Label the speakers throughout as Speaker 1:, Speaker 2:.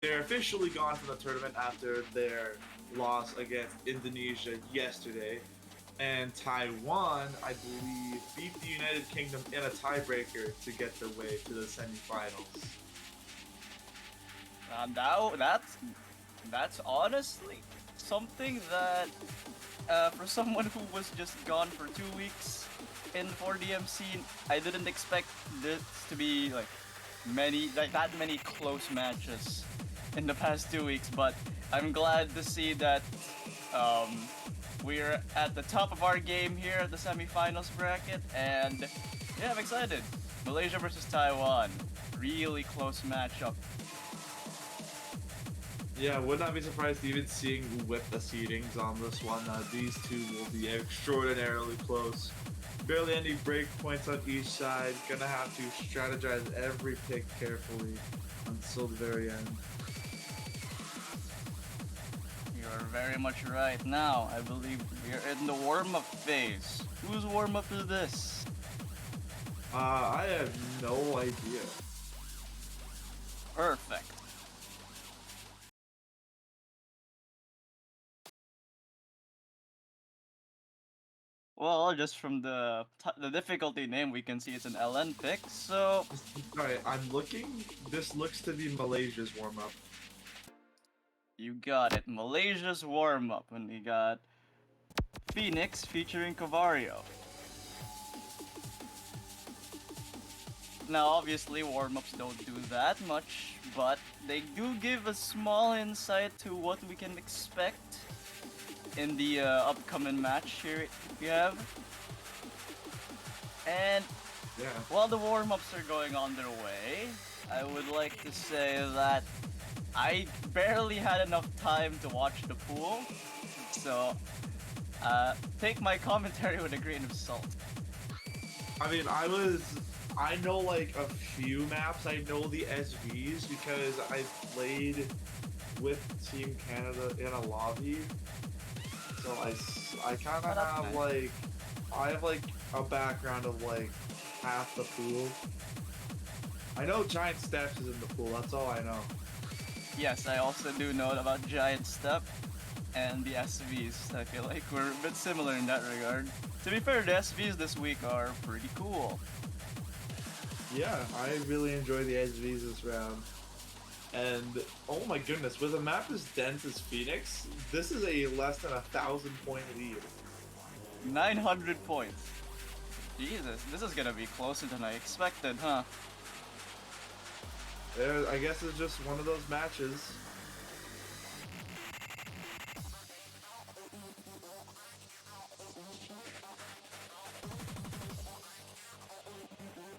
Speaker 1: They're officially gone from the tournament after their loss against Indonesia yesterday. And Taiwan, I believe, beat the United Kingdom in a tiebreaker to get their way to the semifinals.
Speaker 2: Now that's honestly something that for someone who was just gone for 2 weeks in 4DM scene, I didn't expect this to be like that many close matches in the past 2 weeks. But I'm glad to see that um, we're at the top of our game here at the semifinals bracket, and yeah, I'm excited. Malaysia versus Taiwan, really close matchup.
Speaker 1: Yeah, would not be surprised even seeing with the seedings on this one. These two will be extraordinarily close. Barely any break points on each side. Gonna have to strategize every pick carefully until the very end.
Speaker 2: You're very much right. Now, I believe we're in the warm-up phase. Whose warm-up is this?
Speaker 1: I have no idea.
Speaker 2: Perfect. Well, just from the difficulty name, we can see it's an LN pick. So
Speaker 1: Alright, I'm looking. This looks to be Malaysia's warm up.
Speaker 2: you got it. Malaysia's warm-up, and we got Phoenix featuring Cavario. Now, obviously, warm-ups don't do that much, but they do give a small insight to what we can expect in the upcoming match here we have. And
Speaker 1: Yeah.
Speaker 2: while the warm-ups are going on their way, I would like to say that I barely had enough time to watch the pool, so take my commentary with a grain of salt.
Speaker 1: I mean, I know like a few maps. I know the SVs because I played with Team Canada in a lobby. So I kind
Speaker 2: Oh,
Speaker 1: of
Speaker 2: that's
Speaker 1: have
Speaker 2: nice.
Speaker 1: like, I have like a background of like half the pool. I know Giant Steps is in the pool. That's all I know.
Speaker 2: Yes, I also do know about Giant Step and the SVs. I feel like we're a bit similar in that regard. To be fair, the SVs this week are pretty cool.
Speaker 1: Yeah, I really enjoy the SVs this round. And oh my goodness, with a map as dense as Phoenix, this is a less than 1,000 point lead.
Speaker 2: 900 points. Jesus, this is gonna be closer than I expected, huh?
Speaker 1: I guess it's just one of those matches.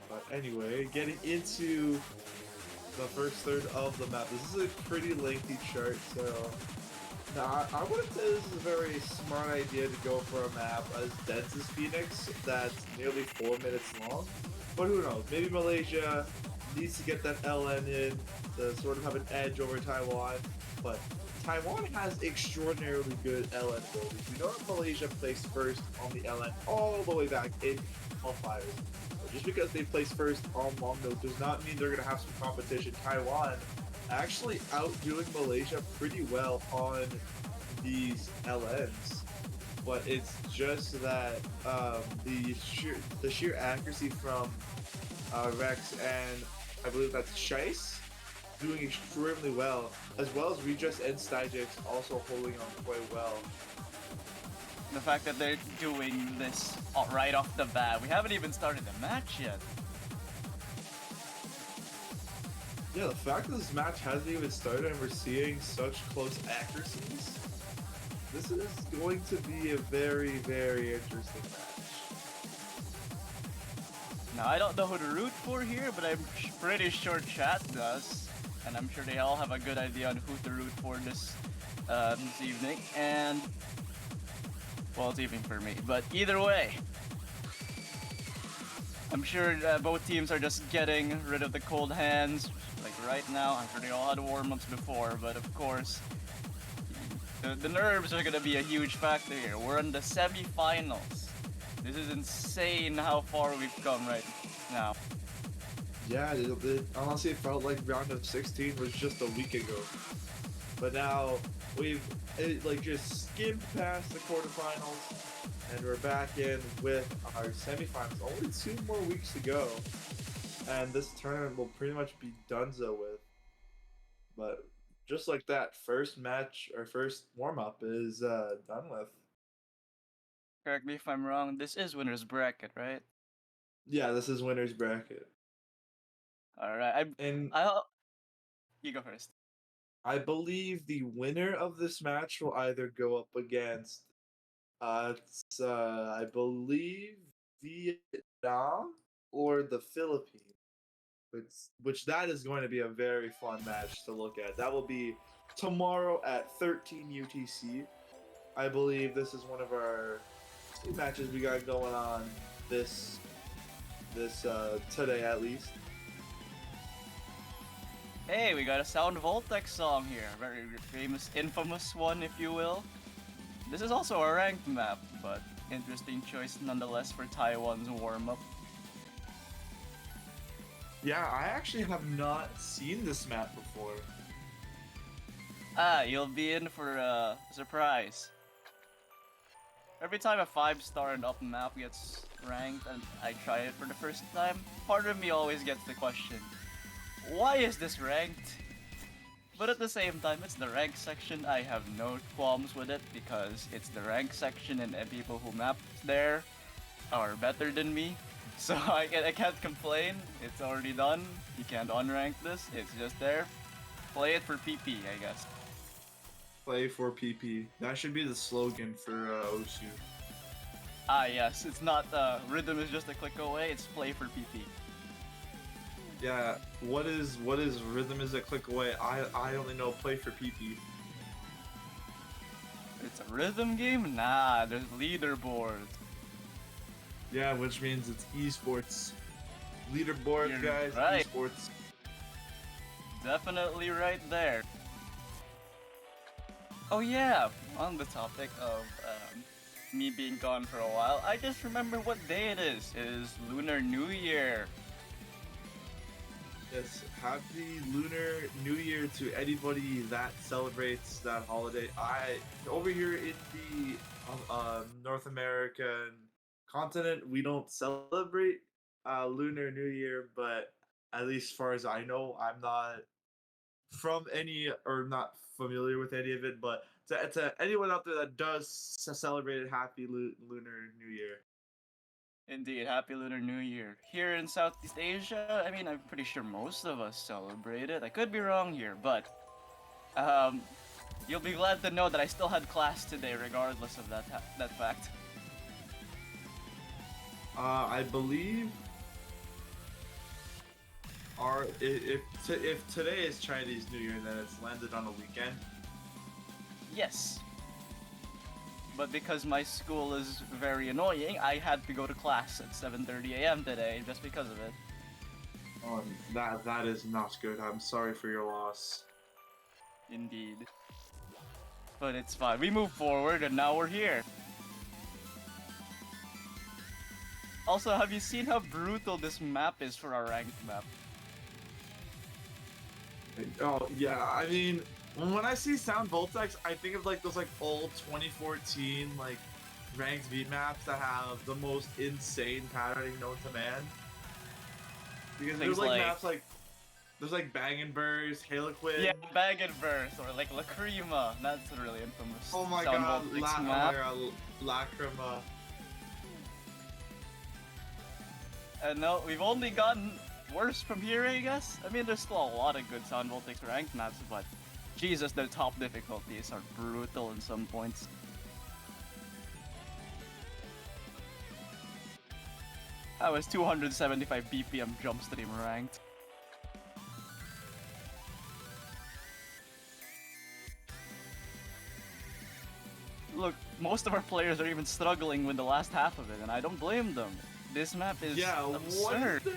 Speaker 1: But anyway, getting into the first third of the map. This is a pretty lengthy chart, so now I wouldn't say this is a very smart idea to go for a map as dense as Phoenix that's nearly 4 minutes long. But who knows? Maybe Malaysia needs to get that LN in to sort of have an edge over Taiwan. But Taiwan has extraordinarily good LN abilities. We know that Malaysia placed first on the LN all the way back in qualifiers. Just because they placed first on long note does not mean they're going to have some competition. Taiwan actually outdoing Malaysia pretty well on these LNs, but it's just that the sheer accuracy from Rex and I believe that's Chase doing extremely well as Regis and Stygix also holding on quite well.
Speaker 2: The fact that they're doing this right off the bat. We haven't even started the match yet.
Speaker 1: Yeah, the fact that this match hasn't even started and we're seeing such close accuracies, this is going to be a very, very interesting match.
Speaker 2: Now, I don't know who to root for here, but I'm pretty sure chat does. And I'm sure they all have a good idea on who to root for this evening. And, well, it's evening for me. But either way, I'm sure both teams are just getting rid of the cold hands. Like right now, I'm sure they all had warm-ups before, but of course, the nerves are gonna be a huge factor here. We're in the semifinals. This is insane how far we've come right now.
Speaker 1: Yeah, honestly, it felt like round of 16 was just a week ago. But now like just skimmed past the quarterfinals, and we're back in with our semifinals. Only 2 more weeks to go, and this tournament will pretty much be donezo with. But just like that, first match or first warm up is done with.
Speaker 2: Correct me if I'm wrong. This is winner's bracket, right?
Speaker 1: Yeah, this is winner's bracket,
Speaker 2: All right.
Speaker 1: and
Speaker 2: I you go first.
Speaker 1: I believe the winner of this match will either go up against I believe Vietnam or the Philippines. Which that is going to be a very fun match to look at. That will be tomorrow at 13 UTC. I believe this is one of our two matches we got going on this today at least.
Speaker 2: Hey, we got a Sound Voltex song here. Very famous, infamous one, if you will. This is also a ranked map, but interesting choice nonetheless for Taiwan's warm-up.
Speaker 1: Yeah, I actually have not seen this map before.
Speaker 2: Ah, you'll be in for a surprise. Every time a 5-star and up map gets ranked and I try it for the first time, part of me always gets the question, why is this ranked? But at the same time, it's the rank section. I have no qualms with it because it's the rank section and the people who map there are better than me. So I can't complain. It's already done. You can't unrank this. It's just there. Play it for PP, I guess.
Speaker 1: Play for PP. That should be the slogan for OSU.
Speaker 2: Ah, yes. It's not rhythm is just a click away. It's play for PP.
Speaker 1: Yeah, what is rhythm is a click away? I only know play for PP.
Speaker 2: It's a rhythm game? Nah, there's leaderboards.
Speaker 1: Yeah, which means it's esports. Leaderboard,
Speaker 2: You're
Speaker 1: guys,
Speaker 2: right.
Speaker 1: esports.
Speaker 2: Definitely right there. Oh yeah, on the topic of me being gone for a while, I just remember what day it is. It is Lunar New Year.
Speaker 1: Yes, happy Lunar New Year to anybody that celebrates that holiday. I over here in the North American continent, we don't celebrate Lunar New Year, but at least as far as I know, I'm not from any or not familiar with any of it. But to anyone out there that does celebrate it, happy Lunar New Year.
Speaker 2: Indeed, Happy Lunar New Year. Here in Southeast Asia, I mean, I'm pretty sure most of us celebrate it. I could be wrong here, but um, you'll be glad to know that I still had class today, regardless of that fact.
Speaker 1: I believe if today is Chinese New Year, then it's landed on a weekend.
Speaker 2: Yes. But because my school is very annoying, I had to go to class at 7:30 a.m. today just because of it.
Speaker 1: Oh, that is not good. I'm sorry for your loss.
Speaker 2: Indeed. But it's fine. We move forward and now we're here. Also, have you seen how brutal this map is for our ranked map?
Speaker 1: Oh yeah, I mean, when I see Sound Voltex, I think of like those like old 2014 like ranked beat maps that have the most insane patterning known to man. Because there's
Speaker 2: Things
Speaker 1: like
Speaker 2: like
Speaker 1: maps like there's like Bang and Burst, Haloquin.
Speaker 2: yeah, Bag and Verse or like Lacrima. That's a really infamous
Speaker 1: Oh my
Speaker 2: Sound
Speaker 1: god,
Speaker 2: Voltex map.
Speaker 1: Lacrima.
Speaker 2: No, we've only gotten worse from here, I guess. I mean, there's still a lot of good Sound Voltex ranked maps, but Jesus, the top difficulties are brutal in some points. I was 275 BPM jump stream ranked. Look, most of our players are even struggling with the last half of it, and I don't blame them. This map is absurd.
Speaker 1: What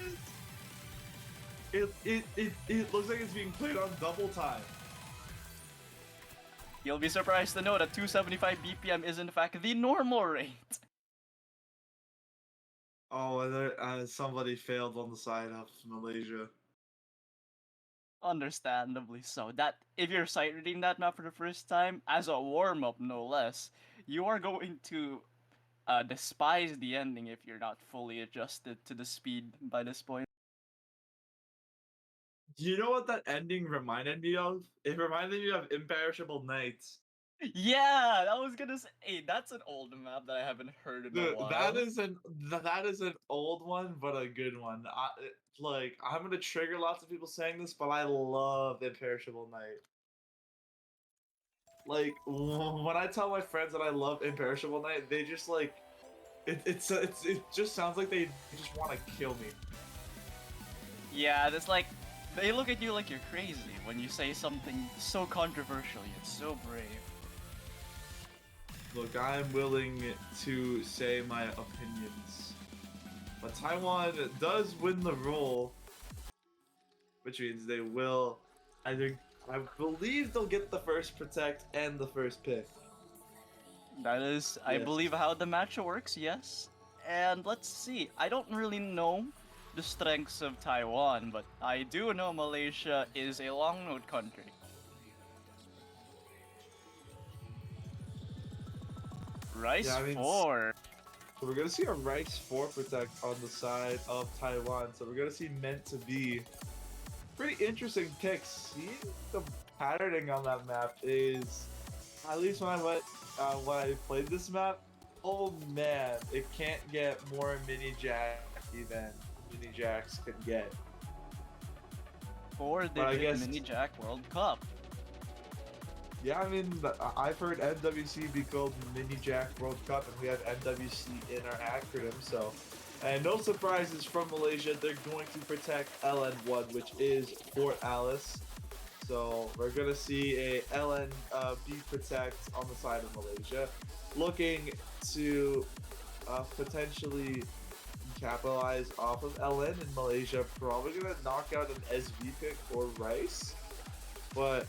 Speaker 1: is this? It looks like it's being played on double time.
Speaker 2: You'll be surprised to know that 275 BPM is in fact the normal rate.
Speaker 1: Oh, and somebody failed on the side of Malaysia.
Speaker 2: Understandably so. That if you're sight reading that map for the first time, as a warm up no less, you are going to despise the ending if you're not fully adjusted to the speed by this point.
Speaker 1: You know what that ending reminded me of? It reminded me of Imperishable Nights.
Speaker 2: Yeah, I was gonna say, hey, that's an old map that I haven't heard in a
Speaker 1: That
Speaker 2: while.
Speaker 1: is an old one, but a good one. Like I'm gonna trigger lots of people saying this, but I love Imperishable Night. Like when I tell my friends that I love Imperishable Night, they just like it just sounds like they just want to kill me.
Speaker 2: Yeah, it's like they look at you like you're crazy when you say something so controversial yet so brave.
Speaker 1: Look, I'm willing to say my opinions, but Taiwan does win the role, which means they will either. I believe they'll get the first protect and the first pick.
Speaker 2: That is, I
Speaker 1: Yes.
Speaker 2: believe, how the match works, yes. And let's see, I don't really know the strengths of Taiwan, but I do know Malaysia is a long node country.
Speaker 1: Yeah,
Speaker 2: Rice
Speaker 1: I mean, so
Speaker 2: 4.
Speaker 1: we're gonna see a Rice 4 protect on the side of Taiwan. So we're gonna see meant to be pretty interesting picks. Seeing the patterning on that map is, at least when I played this map, oh man, it can't get more mini jacky than mini jacks can get. But I
Speaker 2: 4-digit
Speaker 1: guess,
Speaker 2: Mini Jack World Cup.
Speaker 1: yeah, I mean, I've heard MWC be called Mini Jack World Cup, and we have MWC in our acronym, so. And no surprises from Malaysia, they're going to protect LN1, which is Fort Alice. So we're going to see a LNB protect on the side of Malaysia, looking to potentially capitalize off of LN, and Malaysia probably going to knock out an SV pick or Rice. But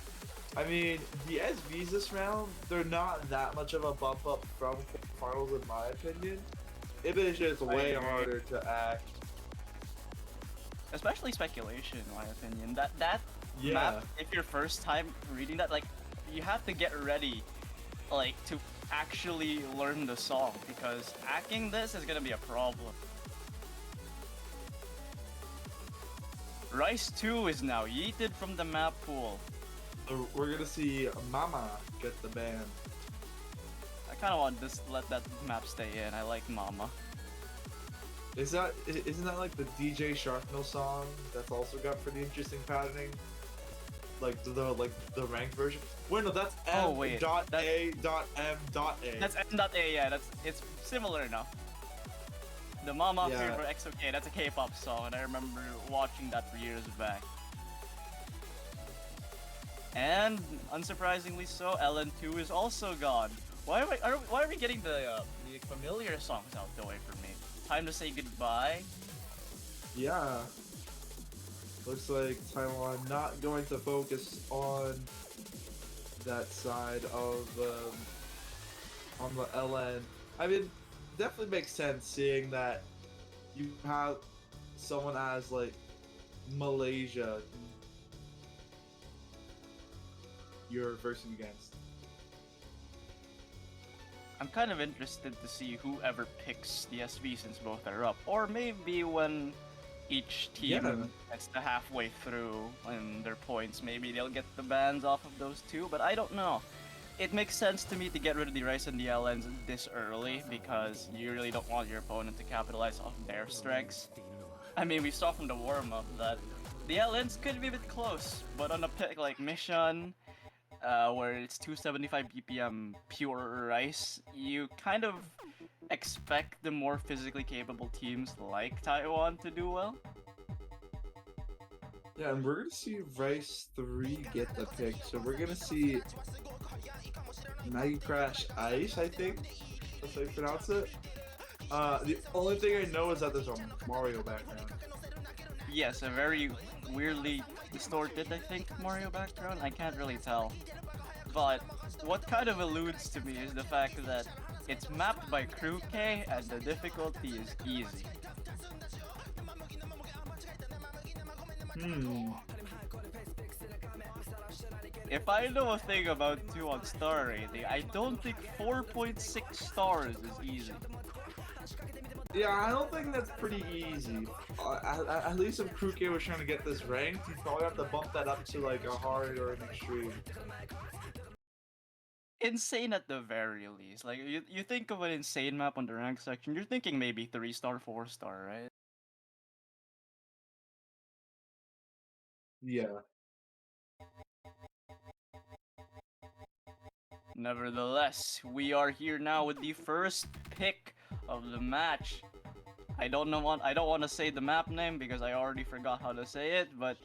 Speaker 1: I mean, the SVs this round, they're not that much of a bump up from finals in my opinion. It is just way harder to act.
Speaker 2: Especially speculation, in my opinion. That
Speaker 1: Yeah.
Speaker 2: map, if your first time reading that, like, you have to get ready, like, to actually learn the song, because hacking this is gonna be a problem. Rice 2 is now yeeted from the map pool.
Speaker 1: So we're gonna see Mama get the ban.
Speaker 2: I kind of want to just let that map stay in. I like Mama.
Speaker 1: Isn't that like the DJ Sharknell song that's also got pretty interesting patterning? Like the ranked version. Wait, no, that's
Speaker 2: Oh, wait,
Speaker 1: dot A dot M dot A.
Speaker 2: That's M.A, yeah, it's similar enough. The Mama
Speaker 1: Yeah.
Speaker 2: Fear for XOK, that's a K-pop song, and I remember watching that for years back. And unsurprisingly so, LN2 is also gone. Why are we getting the familiar songs out the way for me? Time to say goodbye.
Speaker 1: Yeah. Looks like Taiwan not going to focus on that side of on the LN. I mean, definitely makes sense seeing that you have someone as like Malaysia you're versing against.
Speaker 2: I'm kind of interested to see whoever picks the SV since both are up, or maybe when each team
Speaker 1: Yeah.
Speaker 2: gets to halfway through and their points, maybe they'll get the bans off of those two, but I don't know. It makes sense to me to get rid of the Rice and the LNs this early because you really don't want your opponent to capitalize off their strengths. I mean, we saw from the warm-up that the LNs could be a bit close, but on a pick like Mission, where it's 275 BPM pure Rice, you kind of expect the more physically capable teams like Taiwan to do well.
Speaker 1: Yeah, and we're gonna see Rice 3 get the pick. So we're gonna see Night Crash Ice, I think. That's how you pronounce it. The only thing I know is that there's a Mario background.
Speaker 2: Yes, a very weirdly distorted, I think, Mario background. I can't really tell. But what kind of alludes to me is the fact that it's mapped by Crew K and the difficulty is easy.
Speaker 1: Hmm.
Speaker 2: If I know a thing about 2 on star rating, I don't think 4.6 stars is easy.
Speaker 1: Yeah, I don't think that's pretty easy. At least if Kruke was trying to get this ranked, he'd probably have to bump that up to like a hard or an extreme.
Speaker 2: Insane at the very least. Like, you think of an insane map on the rank section, you're thinking maybe 3 star, 4 star, right?
Speaker 1: Yeah.
Speaker 2: Nevertheless, we are here now with the first pick of the match. I don't want to say the map name because I already forgot how to say it, but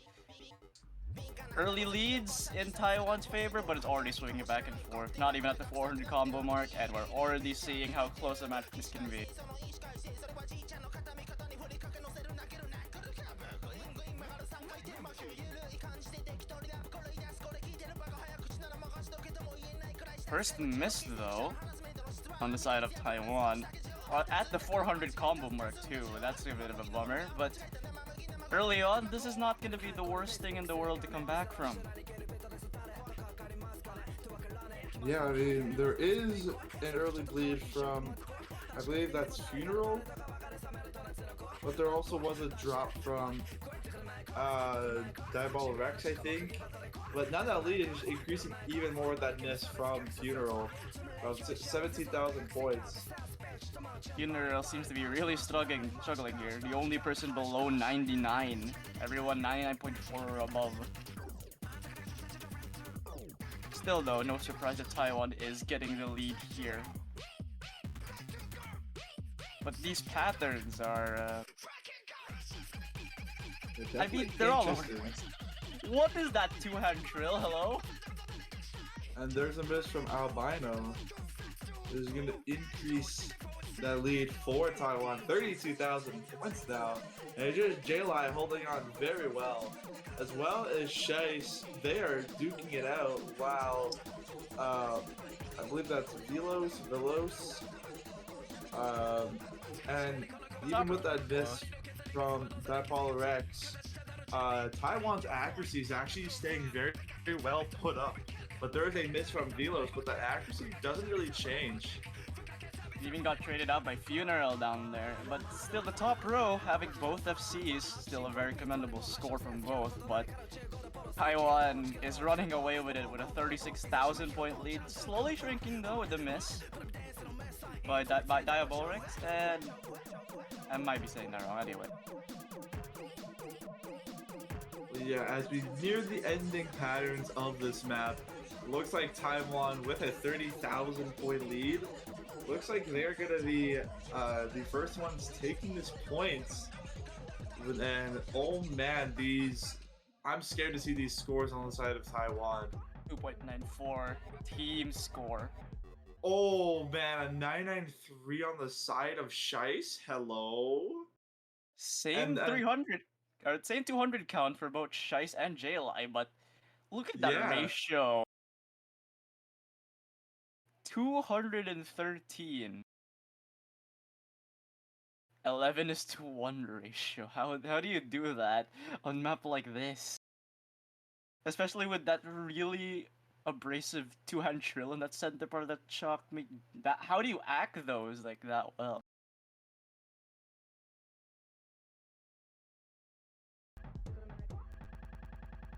Speaker 2: early leads in Taiwan's favor, but it's already swinging back and forth. Not even at the 400 combo mark, and we're already seeing how close a match this can be. First miss though, on the side of Taiwan. At the 400 combo mark too, that's a bit of a bummer, but early on, this is not going to be the worst thing in the world to come back from.
Speaker 1: Yeah, I mean, there is an early bleed from, I believe that's Funeral, but there also was a drop from Diabolic Rex, I think. But now that lead is increasing even more with that miss from Funeral of 17,000 points.
Speaker 2: Funeral seems to be really struggling here. The only person below 99. Everyone 99.4 or above. Still though, no surprise that Taiwan is getting the lead here. But these patterns are... I mean, they're all over. What is that two-hand trill? Hello?
Speaker 1: And there's a miss from Albino. This is going to increase that lead for Taiwan. 32,000 points now. And just J-Li holding on very well. As well as Shice, they are duking it out while I believe that's Velos. And even with that miss from Diabolic Rex, Taiwan's accuracy is actually staying very, very well put up. But there is a miss from Velos, but the accuracy doesn't really change.
Speaker 2: Even got traded out by Funeral down there, but still the top row having both FCs, still a very commendable score from both, but Taiwan is running away with it with a 36,000 point lead, slowly shrinking though with a miss by Diabolic, and I might be saying that wrong anyway.
Speaker 1: Yeah, as we near the ending patterns of this map, looks like Taiwan with a 30,000 point lead. Looks like they're gonna be the first ones taking this points. And oh man, I'm scared to see these scores on the side of Taiwan.
Speaker 2: 2.94 team score.
Speaker 1: Oh man, a 993 on the side of Shice. Hello.
Speaker 2: Same 300, or same 200 count for both Shice and J-Li, but look at that ratio. 213. 11 is to 1 ratio. How do you do that on a map like this? Especially with that really abrasive two-hand trill in that center part that shocked me. How do you act those like that well?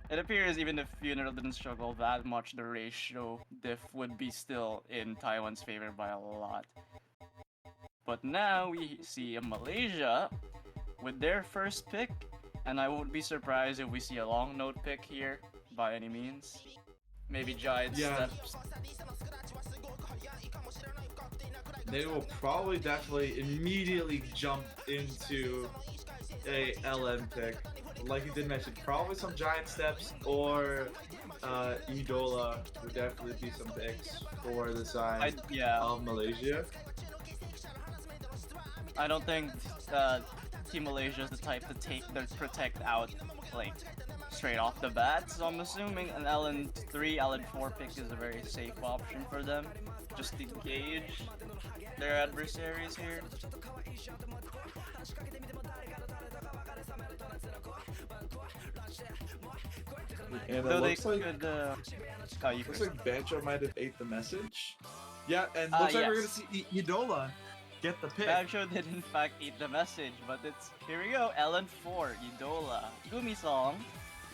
Speaker 2: It appears even if Funeral didn't struggle that much, the ratio diff would be still in Taiwan's favor by a lot. But now we see Malaysia with their first pick, and I won't be surprised if we see a long note pick here by any means. Maybe giant steps.
Speaker 1: They will probably definitely immediately jump into a LM pick. Like you did mention, probably some giant steps or Idola would definitely be some picks for the side of Malaysia.
Speaker 2: I don't think Team Malaysia is the type to take their Protect out like straight off the bat, so I'm assuming an LN3, LN4 pick is a very safe option for them, just to gauge their adversaries here.
Speaker 1: And it
Speaker 2: Though they
Speaker 1: looks like
Speaker 2: could. Oh, you
Speaker 1: looks
Speaker 2: first.
Speaker 1: like Bancho might have ate the message. Yeah, and looks like we're gonna
Speaker 2: Yes.
Speaker 1: see Idola get the pick.
Speaker 2: Banjo did in fact eat the message, but it's here we go. LN4, Idola, Gumi song.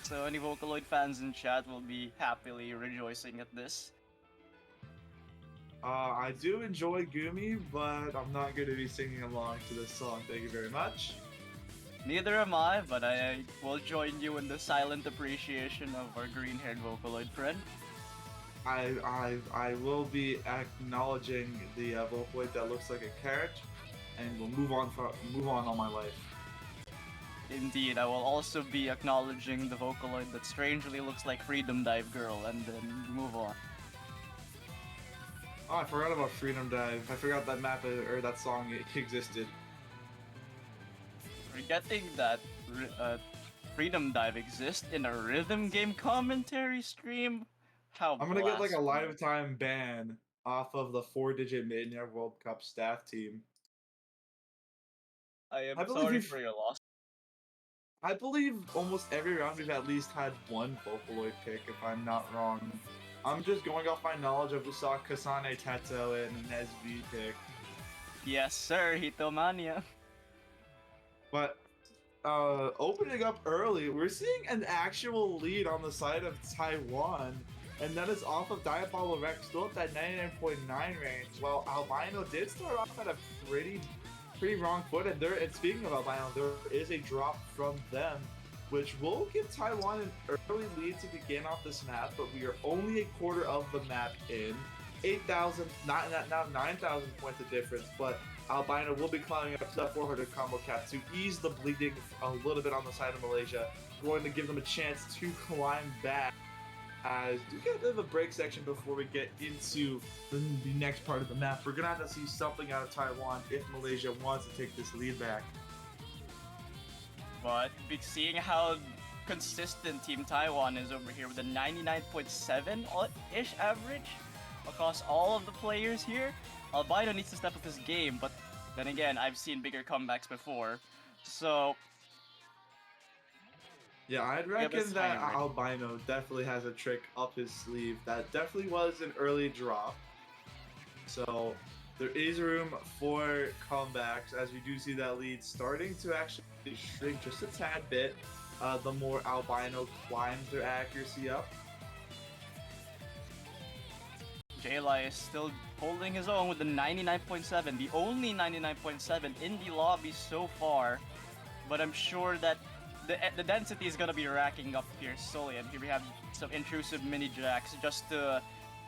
Speaker 2: So any Vocaloid fans in chat will be happily rejoicing at this.
Speaker 1: I do enjoy Gumi, but I'm not going to be singing along to this song. Thank you very much.
Speaker 2: Neither am I, but I will join you in the silent appreciation of our green-haired Vocaloid friend.
Speaker 1: I will be acknowledging the Vocaloid that looks like a carrot, and we'll move on all my life.
Speaker 2: Indeed, I will also be acknowledging the Vocaloid that strangely looks like Freedom Dive Girl, and then move on.
Speaker 1: Oh, I forgot about Freedom Dive. I forgot that map or that song existed.
Speaker 2: Forgetting that Freedom Dive exists in a rhythm game commentary stream? How
Speaker 1: I'm gonna get like a
Speaker 2: blasphemous.
Speaker 1: lifetime ban off of the 4-digit Mania World Cup staff team.
Speaker 2: I am
Speaker 1: I believe
Speaker 2: sorry
Speaker 1: we've,
Speaker 2: for your loss.
Speaker 1: I believe almost every round we've at least had one Vocaloid pick, if I'm not wrong. I'm just going off my knowledge of Usa Kasane Teto and an SV pick.
Speaker 2: Yes, sir, Hitomania.
Speaker 1: But opening up early, we're seeing an actual lead on the side of Taiwan, and that is off of Diabolo Rex, still at that 99.9 range, while Albino did start off at a pretty wrong foot, and speaking of Albino, there is a drop from them, which will give Taiwan an early lead to begin off this map, but we are only a quarter of the map in. 8,000, now 9,000 points of difference, but Albino will be climbing up to that 400 combo cap to ease the bleeding a little bit on the side of Malaysia, going to give them a chance to climb back as we get a bit of a break section before we get into the next part of the map. We're going to have to see something out of Taiwan if Malaysia wants to take this lead back.
Speaker 2: But seeing how consistent Team Taiwan is over here with a 99.7-ish average across all of the players here, Albino needs to step up his game, but then again, I've seen bigger comebacks before, so...
Speaker 1: Yeah, I'd reckon that Albino definitely has a trick up his sleeve. That definitely was an early drop. So there is room for comebacks as we do see that lead starting to actually shrink just a tad bit the more Albino climbs their accuracy up.
Speaker 2: J-Li is still holding his own with the 99.7, the only 99.7 in the lobby so far, but I'm sure that the density is gonna be racking up here slowly, and here we have some intrusive mini jacks just to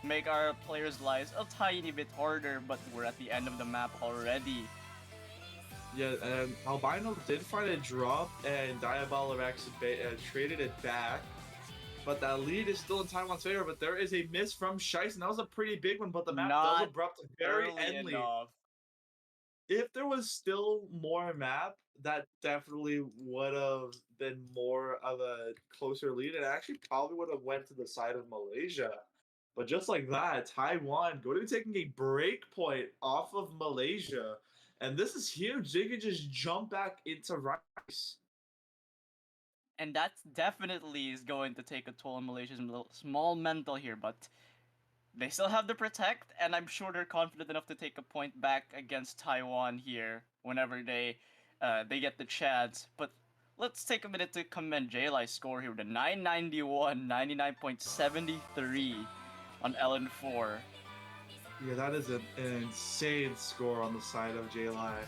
Speaker 2: make our players' lives a tiny bit harder, but we're at the end of the map already.
Speaker 1: Yeah, and Albino did find a drop, and Diabolorex traded it back. But that lead is still in Taiwan's favor, but there is a miss from Shice, and that was a pretty big one, but the map does abrupt very endly. If there was still more map, that definitely would have been more of a closer lead, and actually probably would have went to the side of Malaysia. But just like that, Taiwan going to be taking a break point off of Malaysia, and this is huge. They could just jump back into Rice.
Speaker 2: And that definitely is going to take a toll on Malaysia's small mental here, but they still have the protect, and I'm sure they're confident enough to take a point back against Taiwan here whenever they get the chance. But let's take a minute to commend J-Li's score here with a 991, 99.73 on LN4.
Speaker 1: Yeah, that is an insane score on the side of J-Li.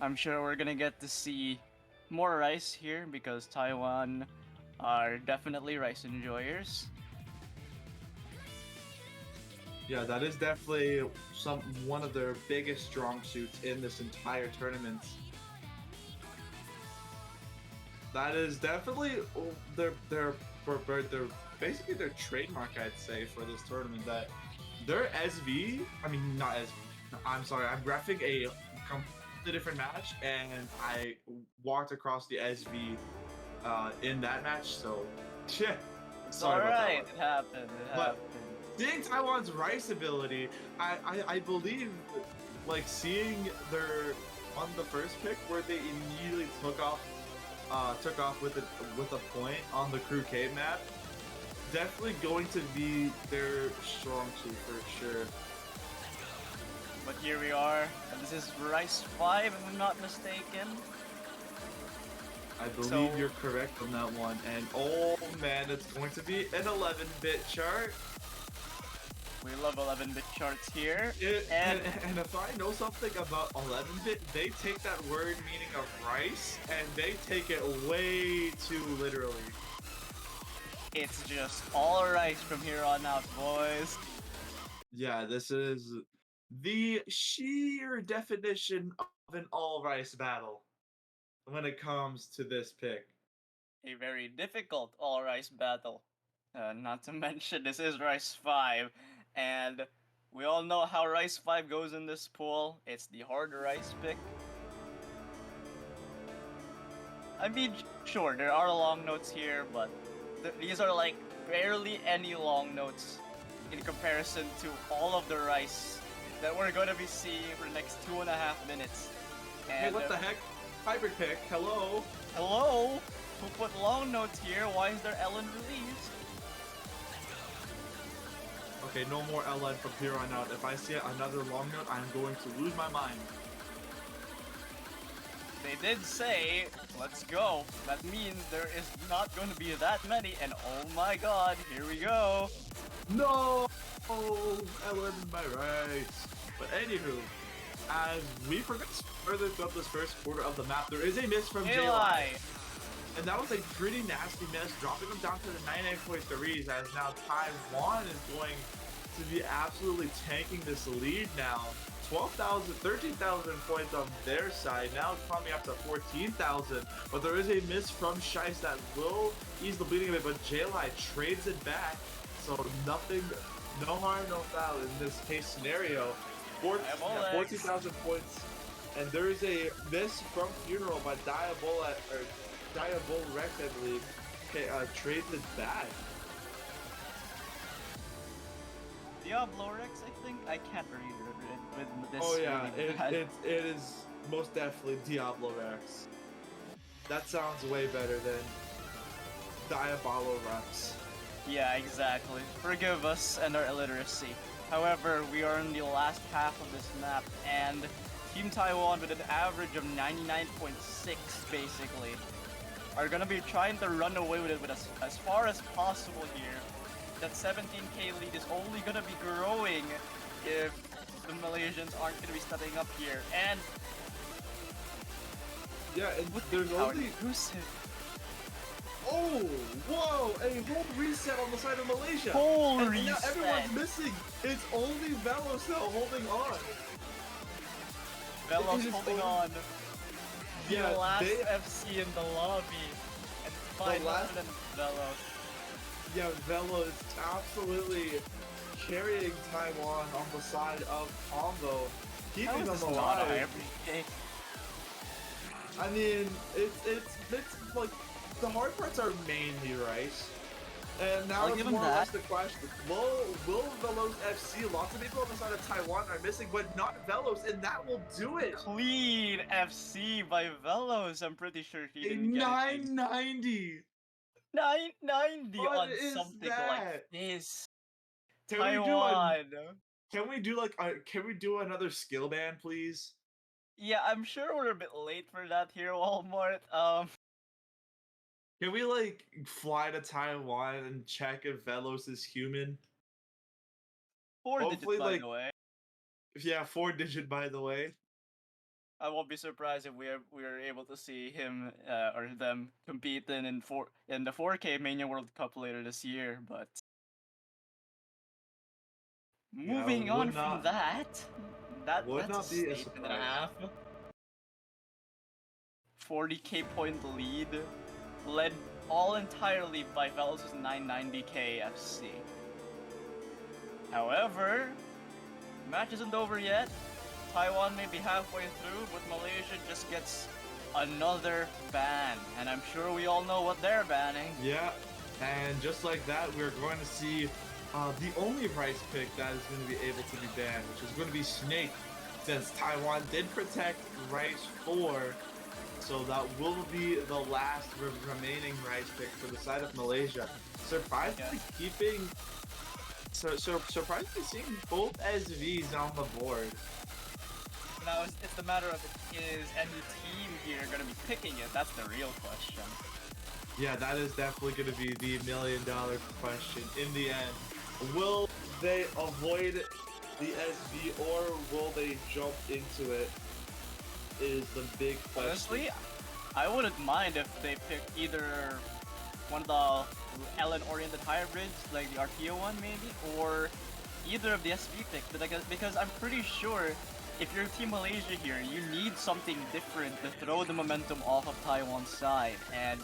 Speaker 2: I'm sure we're gonna get to see more Rice here because Taiwan are definitely Rice enjoyers.
Speaker 1: Yeah, that is definitely one of their biggest strong suits in this entire tournament. That is definitely their basically their trademark, I'd say, for this tournament. That their SV, I mean not SV. I'm sorry, I'm graphing a completely different match, and I walked across the SV in that match. So, yeah. Sorry about that one.
Speaker 2: It happened. It happened.
Speaker 1: Seeing Taiwan's Rice ability, I believe, like seeing on the first pick where they immediately took off with a point on the Crew Cave map. Definitely going to be their strong suit for sure.
Speaker 2: But here we are, and this is Rice 5 if I'm not mistaken.
Speaker 1: I believe
Speaker 2: So-
Speaker 1: you're correct on that one. And oh man, it's going to be an 11-bit chart.
Speaker 2: We love 11-bit charts here.
Speaker 1: And if I know something about 11-bit, they take that word meaning of rice and they take it way too literally.
Speaker 2: It's just all rice from here on out, boys.
Speaker 1: Yeah, this is the sheer definition of an all rice battle when it comes to this pick.
Speaker 2: A very difficult all rice battle. Not to mention, this is Rice 5, and we all know how Rice 5 goes in this pool. It's the hard rice pick. I mean, sure, there are long notes here, but these are like barely any long notes in comparison to all of the rice that we're gonna be seeing for the next 2.5 minutes. And,
Speaker 1: Hey, what the heck? Hybrid pick, hello?
Speaker 2: Hello? Who put long notes here? Why is there Ellen released?
Speaker 1: Okay, no more LN from here on out. If I see another long note, I'm going to lose my mind.
Speaker 2: They did say, let's go. That means there is not going to be that many, and oh my god, here we go.
Speaker 1: No! LN in my rights. But anywho, as we progress further throughout this first quarter of the map, there is a miss from
Speaker 2: Eli.
Speaker 1: And that was a pretty nasty miss, dropping them down to the 99.3s as now Taiwan is going to be absolutely tanking this lead now. 12,000, 13,000 points on their side, now coming up to 14,000. But there is a miss from Shice that will ease the bleeding of it, but JLI trades it back. So nothing, no harm, no foul in this case scenario. 14,000 points. And there is a miss from Funeral by Diabola, or Diabol Rex, I believe, trades it back.
Speaker 2: Diablo Rex, I think? I can't read it with this.
Speaker 1: Oh yeah,
Speaker 2: really
Speaker 1: it is most definitely Diablo Rex. That sounds way better than Diabolo Rex.
Speaker 2: Yeah, exactly. Forgive us and our illiteracy. However, we are in the last half of this map, and Team Taiwan, with an average of 99.6, basically, are gonna be trying to run away with it with as far as possible here. That 17k lead is only gonna be growing if the Malaysians aren't gonna be stepping up here. And
Speaker 1: yeah, and there's only oh, whoa, a whole reset on the side of Malaysia.
Speaker 2: Whole
Speaker 1: and
Speaker 2: reset.
Speaker 1: Now everyone's missing. It's only Velo still holding on.
Speaker 2: Velo's holding on.
Speaker 1: Yeah,
Speaker 2: the last FC in the lobby. And 500 Velos.
Speaker 1: Yeah, Velo is absolutely carrying Taiwan on the side of Combo, keeping them alive.
Speaker 2: Every
Speaker 1: I mean, it's like the hard parts are mainly rice, and now
Speaker 2: I'll
Speaker 1: it's
Speaker 2: give
Speaker 1: more or
Speaker 2: them
Speaker 1: less
Speaker 2: that.
Speaker 1: the question: will Velos FC? Lots of people on the side of Taiwan are missing, but not Velos, and that will do it.
Speaker 2: Clean FC by Velos. I'm pretty sure he
Speaker 1: A
Speaker 2: didn't get it.
Speaker 1: 990.
Speaker 2: 990
Speaker 1: What
Speaker 2: on
Speaker 1: is
Speaker 2: something
Speaker 1: that?
Speaker 2: like this.
Speaker 1: Can
Speaker 2: Taiwan.
Speaker 1: Can we do another skill ban, please?
Speaker 2: Yeah, I'm sure we're a bit late for that here, Walmart.
Speaker 1: Can we like fly to Taiwan and check if Velos is human?
Speaker 2: 4-digit,
Speaker 1: Hopefully,
Speaker 2: by
Speaker 1: like,
Speaker 2: the way.
Speaker 1: yeah, 4-digit, by the way.
Speaker 2: I won't be surprised if we are able to see him or them compete in the 4K Mania World Cup later this year. But moving on from that's
Speaker 1: not
Speaker 2: a
Speaker 1: be a
Speaker 2: statement and a half. 40k point lead, led all entirely by Velos' 990k FC. However, the match isn't over yet. Taiwan may be halfway through, but Malaysia just gets another ban. And I'm sure we all know what they're banning.
Speaker 1: Yeah, and just like that, we're going to see the only rice pick that is going to be able to be banned, which is going to be Snake. since Taiwan did protect Rice 4, so that will be the last remaining Rice pick for the side of Malaysia.
Speaker 2: Yeah.
Speaker 1: Surprisingly keeping, surprisingly seeing both SVs on the board.
Speaker 2: Now it's the matter of is any team here gonna be picking it? That's the real question.
Speaker 1: Yeah, that is definitely going to be the $1,000,000 question in the end. Will they avoid the SV or will they jump into it? Is the big question.
Speaker 2: Honestly, I wouldn't mind if they picked either one of the LN-oriented hybrids, like the Arpeo one maybe, or either of the SV picks. Because I'm pretty sure if you're Team Malaysia here, you need something different to throw the momentum off of Taiwan's side. And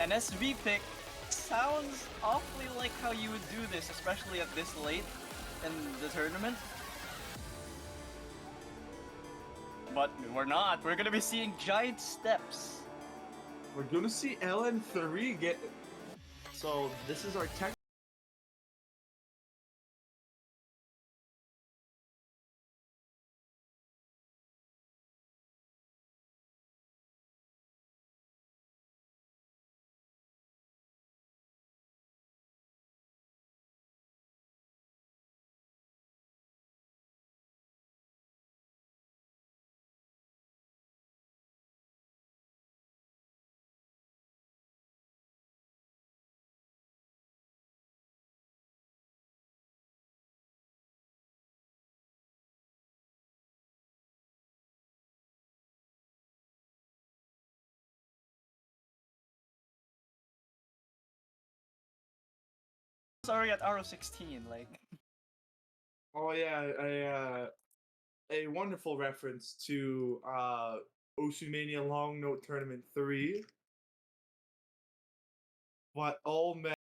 Speaker 2: an SV pick sounds awfully like how you would do this, especially at this late in the tournament. But we're not. We're gonna be seeing giant steps.
Speaker 1: We're going to see LN3 get. So, this is our tech.
Speaker 2: Sorry, at RO16, like.
Speaker 1: Oh, yeah, a wonderful reference to Osumania Long Note Tournament 3. But, oh man.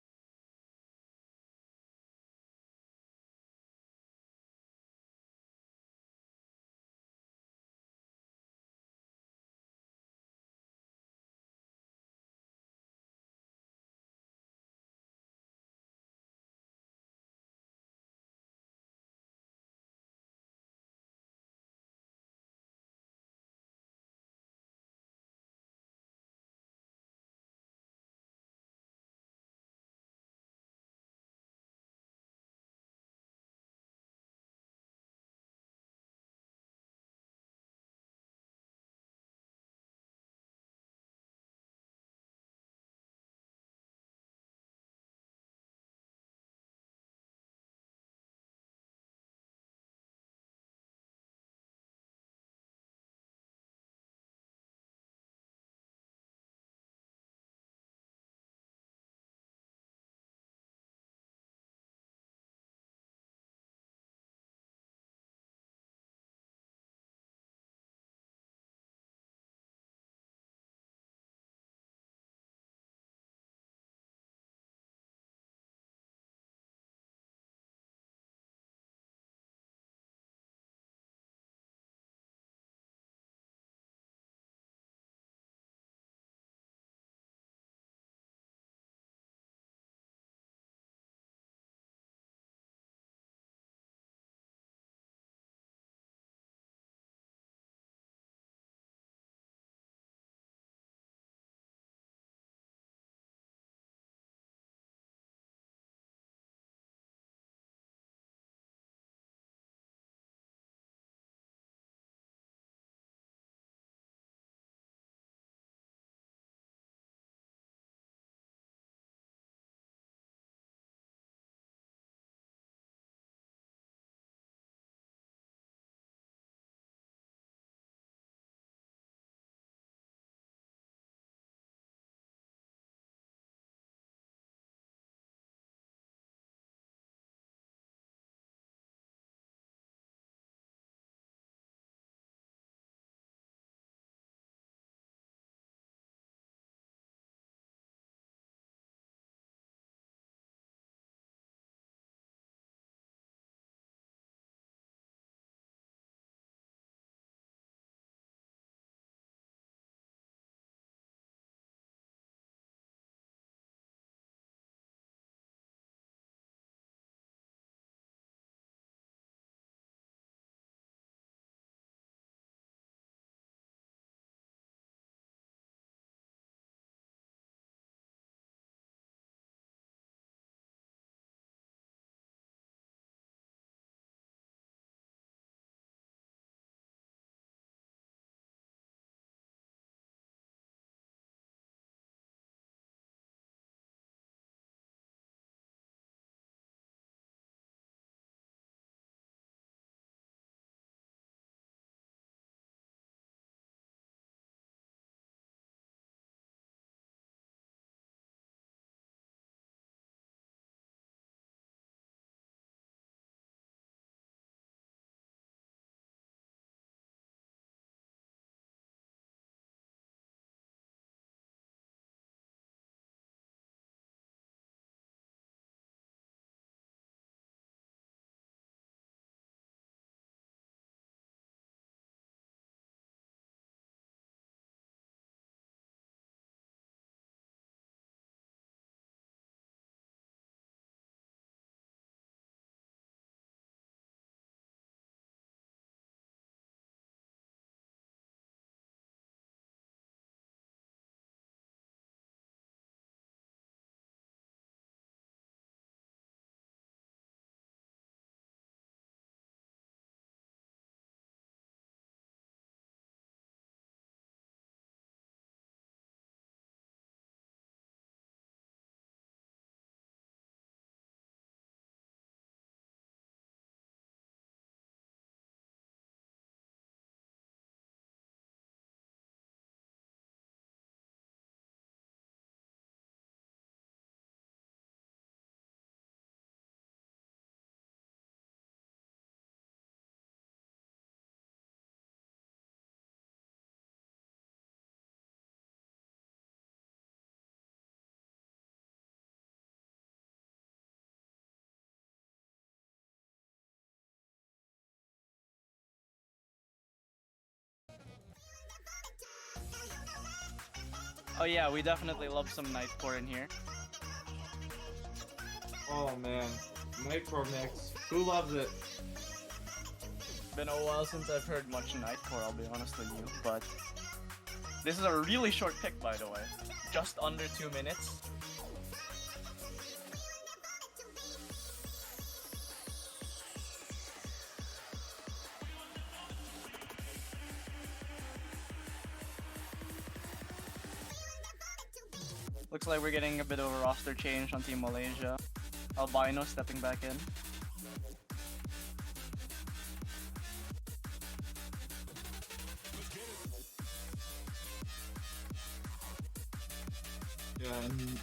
Speaker 2: Oh yeah, we definitely love some Nightcore in here.
Speaker 1: Oh man, Nightcore mix. Who loves it?
Speaker 2: Been a while since I've heard much Nightcore, I'll be honest with you, but this is a really short pick, by the way. Just under 2 minutes. Looks like we're getting a bit of a roster change on Team Malaysia. Albino stepping back in.
Speaker 1: Yeah, and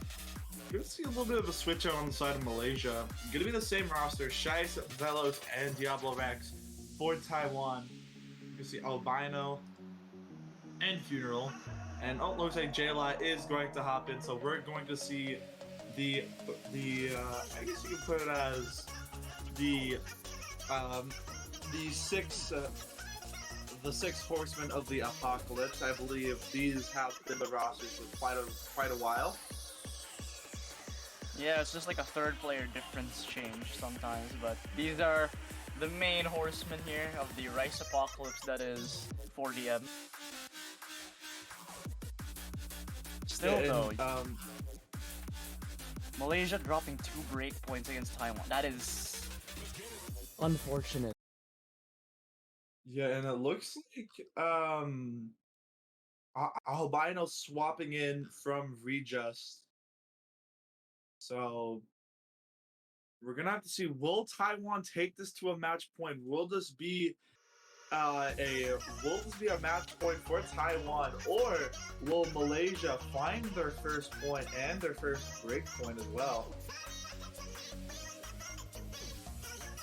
Speaker 1: gonna see a little bit of a switch out on the side of Malaysia. Gonna be the same roster: Shice, Velos, and Diablo Rex for Taiwan. You see Albino and Funeral, and oh, looks like Jayla is going to hop in. So we're going to see the I guess you can put it as the six. The six horsemen of the apocalypse. I believe these have been the rosters for quite a while.
Speaker 2: Yeah, it's just like a third player difference change sometimes, but these are the main horsemen here of the Rice Apocalypse that is 4DM. Still though, Malaysia dropping 2 break points against Taiwan. That is unfortunate.
Speaker 1: Yeah, and it looks like Albino swapping in from Readjust. So we're gonna have to see, will Taiwan take this to a match point? Will this be a match point for Taiwan, or will Malaysia find their first point and their first break point as well?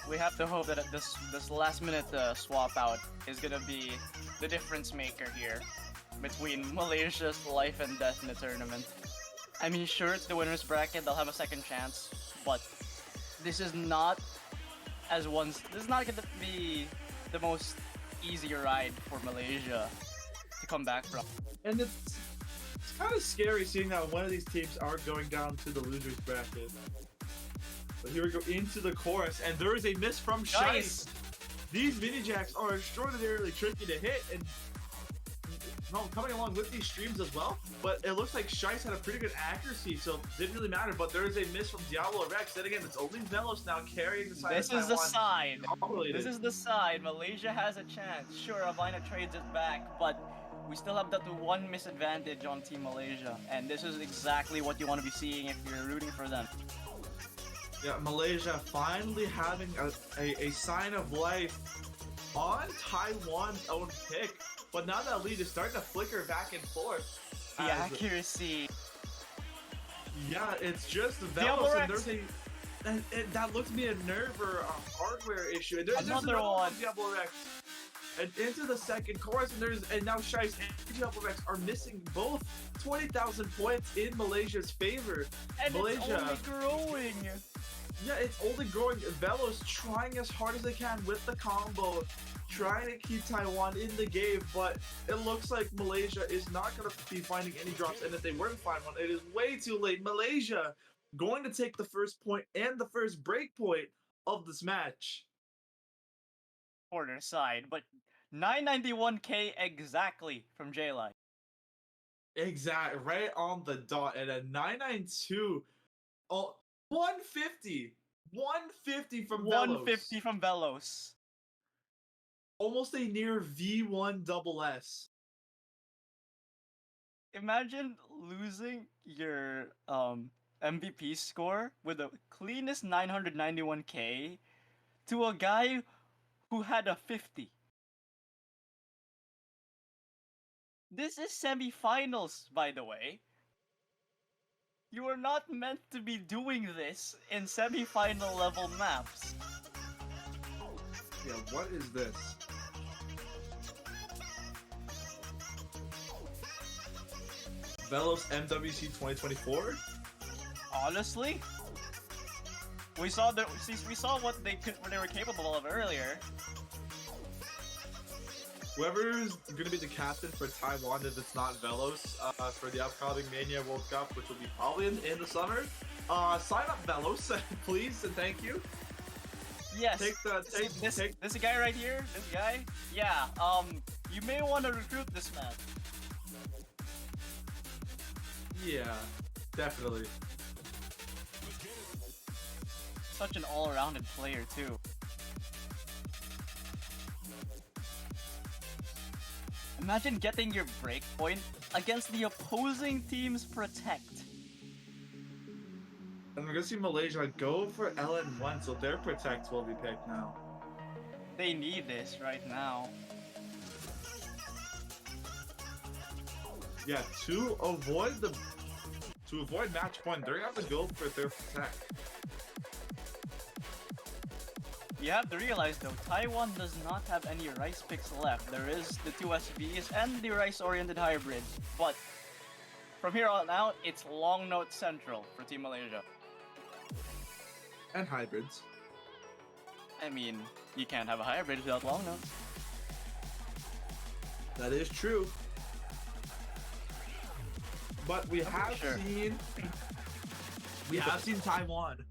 Speaker 2: We have to hope that this last minute swap out is gonna be the difference maker here between Malaysia's life and death in the tournament. I mean, sure, it's the winner's bracket; they'll have a second chance, but this is not gonna be the most easy ride for Malaysia to come back from.
Speaker 1: And it's kind of scary seeing that one of these teams are going down to the losers bracket. But here we go into the chorus, and there is a miss from Shice. These mini jacks are extraordinarily tricky to hit, and coming along with these streams as well. But it looks like Shice had a pretty good accuracy, so it didn't really matter. But there is a miss from Diablo Rex. Then again, it's only Velos now carrying the side.
Speaker 2: This is the side.
Speaker 1: Dominated.
Speaker 2: This is the side. Malaysia has a chance. Sure, Avina trades it back, but we still have that one misadvantage on Team Malaysia, and this is exactly what you want to be seeing if you're rooting for them.
Speaker 1: Yeah, Malaysia finally having a sign of life on Taiwan's own pick. But now that lead is starting to flicker back and forth.
Speaker 2: The accuracy.
Speaker 1: Yeah, it's just Velos, and there's that looks to be a nerve or a hardware issue. And there's another one. Diablo Rex. And into the second chorus, and now Shice and Diablo Rex are missing both 20,000 points in Malaysia's favor.
Speaker 2: And
Speaker 1: Malaysia,
Speaker 2: it's only growing.
Speaker 1: Yeah, it's only growing. Velos trying as hard as they can with the combo, trying to keep Taiwan in the game, but it looks like Malaysia is not going to be finding any drops, and if they were to find one, it is way too late. Malaysia going to take the first point and the first break point of this match.
Speaker 2: Corner side, but 991k exactly from J-Line.
Speaker 1: Exactly, right on the dot, and a 992. Oh, 150 from Velos.
Speaker 2: 150 from Velos.
Speaker 1: Almost a near V1 double S.
Speaker 2: Imagine losing your MVP score with the cleanest 991k to a guy who had a 50. This is semifinals, by the way. You are not meant to be doing this in semi-final level maps.
Speaker 1: Yeah, what is this? Velos MWC 2024?
Speaker 2: Honestly, we saw what they were capable of earlier.
Speaker 1: whoever's going to be the captain for Taiwan, if it's not Velos, for the upcoming Mania World Cup, which will be probably in the summer, sign up Velos, please, and thank you.
Speaker 2: Yes.
Speaker 1: Take
Speaker 2: this guy right here. This guy. Yeah. You may want to recruit this man.
Speaker 1: Yeah, definitely.
Speaker 2: Such an all-rounded player too. Imagine getting your breakpoint against the opposing team's protect.
Speaker 1: And we're gonna see Malaysia go for LN1, so their protect will be picked now.
Speaker 2: They need this right now.
Speaker 1: Yeah, to avoid match point, they're gonna have to go for their protect.
Speaker 2: You have to realize though, Taiwan does not have any rice picks left. There is the 2 SVs and the rice-oriented hybrid, but from here on out, it's long note central for Team Malaysia.
Speaker 1: And hybrids.
Speaker 2: I mean, you can't have a hybrid without long notes.
Speaker 1: That is true. But we have seen Taiwan.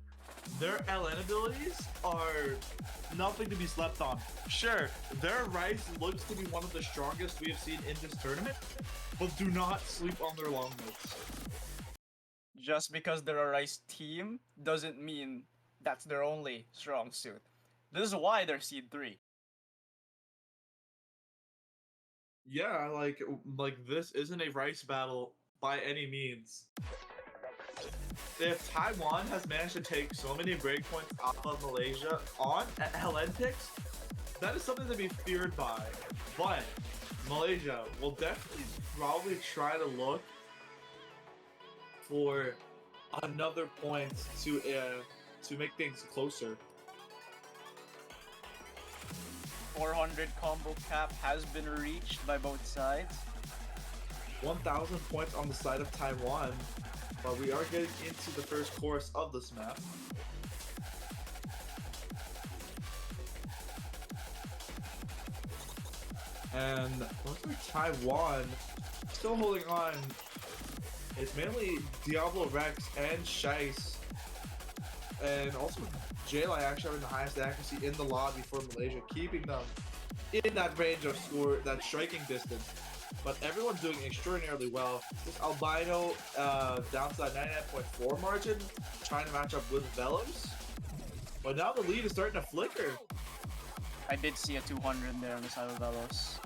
Speaker 1: Their LN abilities are nothing to be slept on. Sure, their rice looks to be one of the strongest we have seen in this tournament, but do not sleep on their long notes.
Speaker 2: Just because they're a rice team doesn't mean that's their only strong suit. This is why they're seed 3.
Speaker 1: Yeah, like this isn't a rice battle by any means. If Taiwan has managed to take so many breakpoints off of Malaysia on LN picks, that is something to be feared by. But Malaysia will definitely probably try to look for another point to make things closer.
Speaker 2: 400 combo cap has been reached by both sides.
Speaker 1: 1,000 points on the side of Taiwan, but we are getting into the first course of this map. And looks like Taiwan still holding on. It's mainly Diablo Rex and Shice, and also J-Li actually having the highest accuracy in the lobby for Malaysia, keeping them in that range of score, that striking distance. But everyone's doing extraordinarily well. This Albino down to that 99.4 margin, trying to match up with Velos. But now the lead is starting to flicker.
Speaker 2: I did see a 200 there on the side of Velos.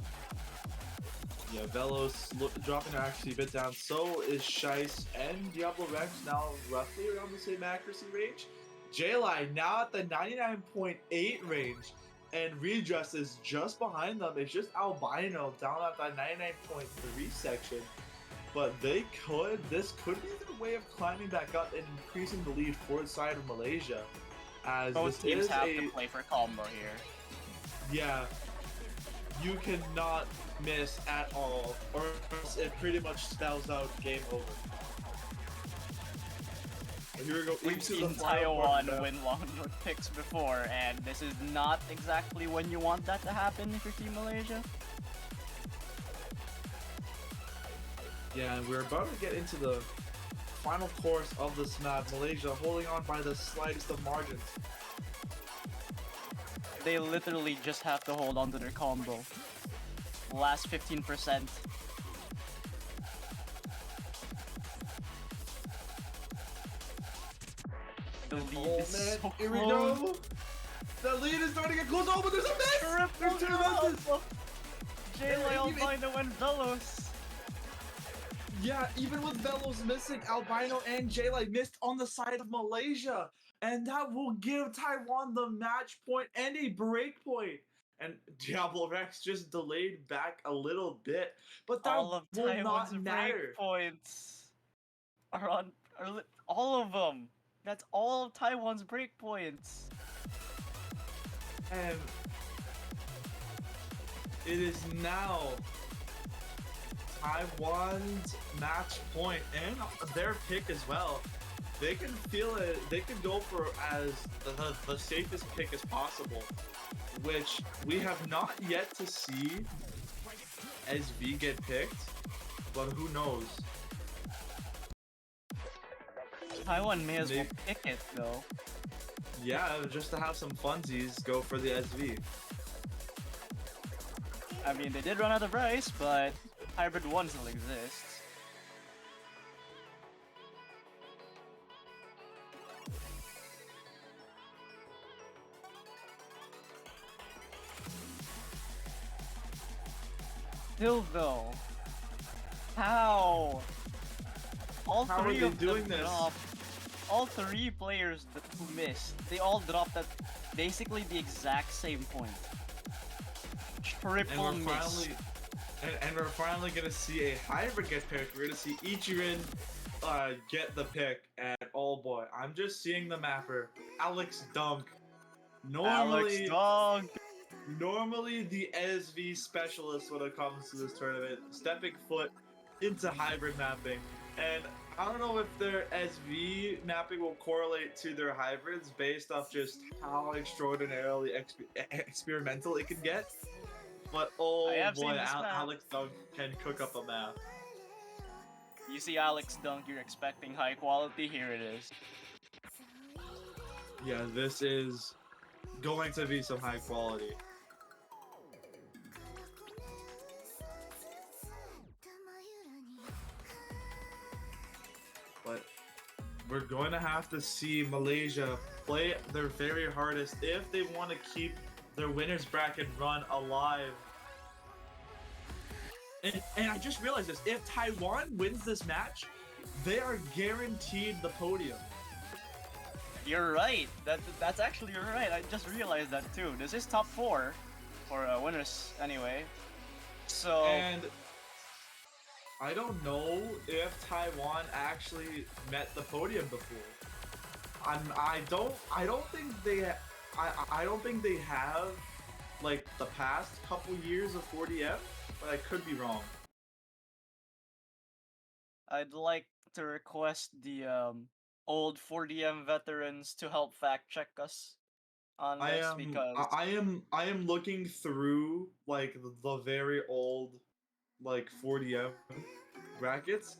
Speaker 1: Yeah, Velos dropping their accuracy a bit down. So is Shice and Diablo Rex, now roughly around the same accuracy range. J-Li now at the 99.8 range. And Redress is just behind them. It's just Albino down at that 99.3 section. But this could be their way of climbing back up and increasing the lead for the side of Malaysia. As
Speaker 2: both teams have to play for combo here.
Speaker 1: Yeah, you cannot miss at all, or else it pretty much spells out game over. Here we go.
Speaker 2: We've seen Taiwan win long note picks before, and this is not exactly when you want that to happen if you're Team Malaysia.
Speaker 1: Yeah, and we're about to get into the final course of this map. Malaysia holding on by the slightest of margins.
Speaker 2: They literally just have to hold on to their combo. Last 15%. The lead is so close.
Speaker 1: Here we go. The lead is starting to get close. Oh, but there's a miss! There's two misses!
Speaker 2: J-Li, Albino, and Velos.
Speaker 1: Yeah, even with Velos missing, Albino and J-Li missed on the side of Malaysia. And that will give Taiwan the match point and a break point. And Diablo Rex just delayed back a little bit. But that
Speaker 2: all of
Speaker 1: will
Speaker 2: Taiwan's
Speaker 1: not matter.
Speaker 2: break points all of them. That's all of Taiwan's break points.
Speaker 1: And it is now Taiwan's match point and their pick as well. They can feel it. They can go for as the safest pick as possible, which we have not yet to see SV get picked, but who knows?
Speaker 2: Taiwan may as well
Speaker 1: Maybe,
Speaker 2: pick it though.
Speaker 1: yeah, just to have some funsies, go for the SV.
Speaker 2: I mean, they did run out of rice, but Hybrid 1 still exists. Still though, how? All
Speaker 1: How are
Speaker 2: three
Speaker 1: they
Speaker 2: of
Speaker 1: doing
Speaker 2: them
Speaker 1: this?
Speaker 2: dropped. All three players who missed, they all dropped at basically the exact same point.
Speaker 1: And
Speaker 2: Triple
Speaker 1: we're
Speaker 2: miss.
Speaker 1: finally, and we're finally gonna see a hybrid get picked. We're gonna see Ichirin get the pick, and oh boy, I'm just seeing the mapper, Alex Dunk.
Speaker 2: Alex
Speaker 1: Normally,
Speaker 2: Dog.
Speaker 1: normally the SV specialist when it comes to this tournament, stepping foot into hybrid mapping. And I don't know if their SV mapping will correlate to their hybrids based off just how extraordinarily experimental it can get. But
Speaker 2: I
Speaker 1: oh
Speaker 2: have
Speaker 1: boy,
Speaker 2: seen this map.
Speaker 1: Alex Dunk can cook up a map.
Speaker 2: You see Alex Dunk, you're expecting high quality, here it is.
Speaker 1: Yeah, this is going to be some high quality. But we're going to have to see Malaysia play their very hardest if they want to keep their winners bracket run alive. And I just realized this, if Taiwan wins this match, they are guaranteed the podium.
Speaker 2: You're right. That's actually you're right. I just realized that too. This is top 4 for winners anyway. So
Speaker 1: And I don't know if Taiwan actually met the podium before. I don't think I don't think they have like the past couple years of 40M, but I could be wrong.
Speaker 2: I'd like to request the old 4DM veterans to help fact check us on
Speaker 1: I
Speaker 2: this
Speaker 1: am
Speaker 2: because
Speaker 1: I am looking through like the very old like 40M brackets.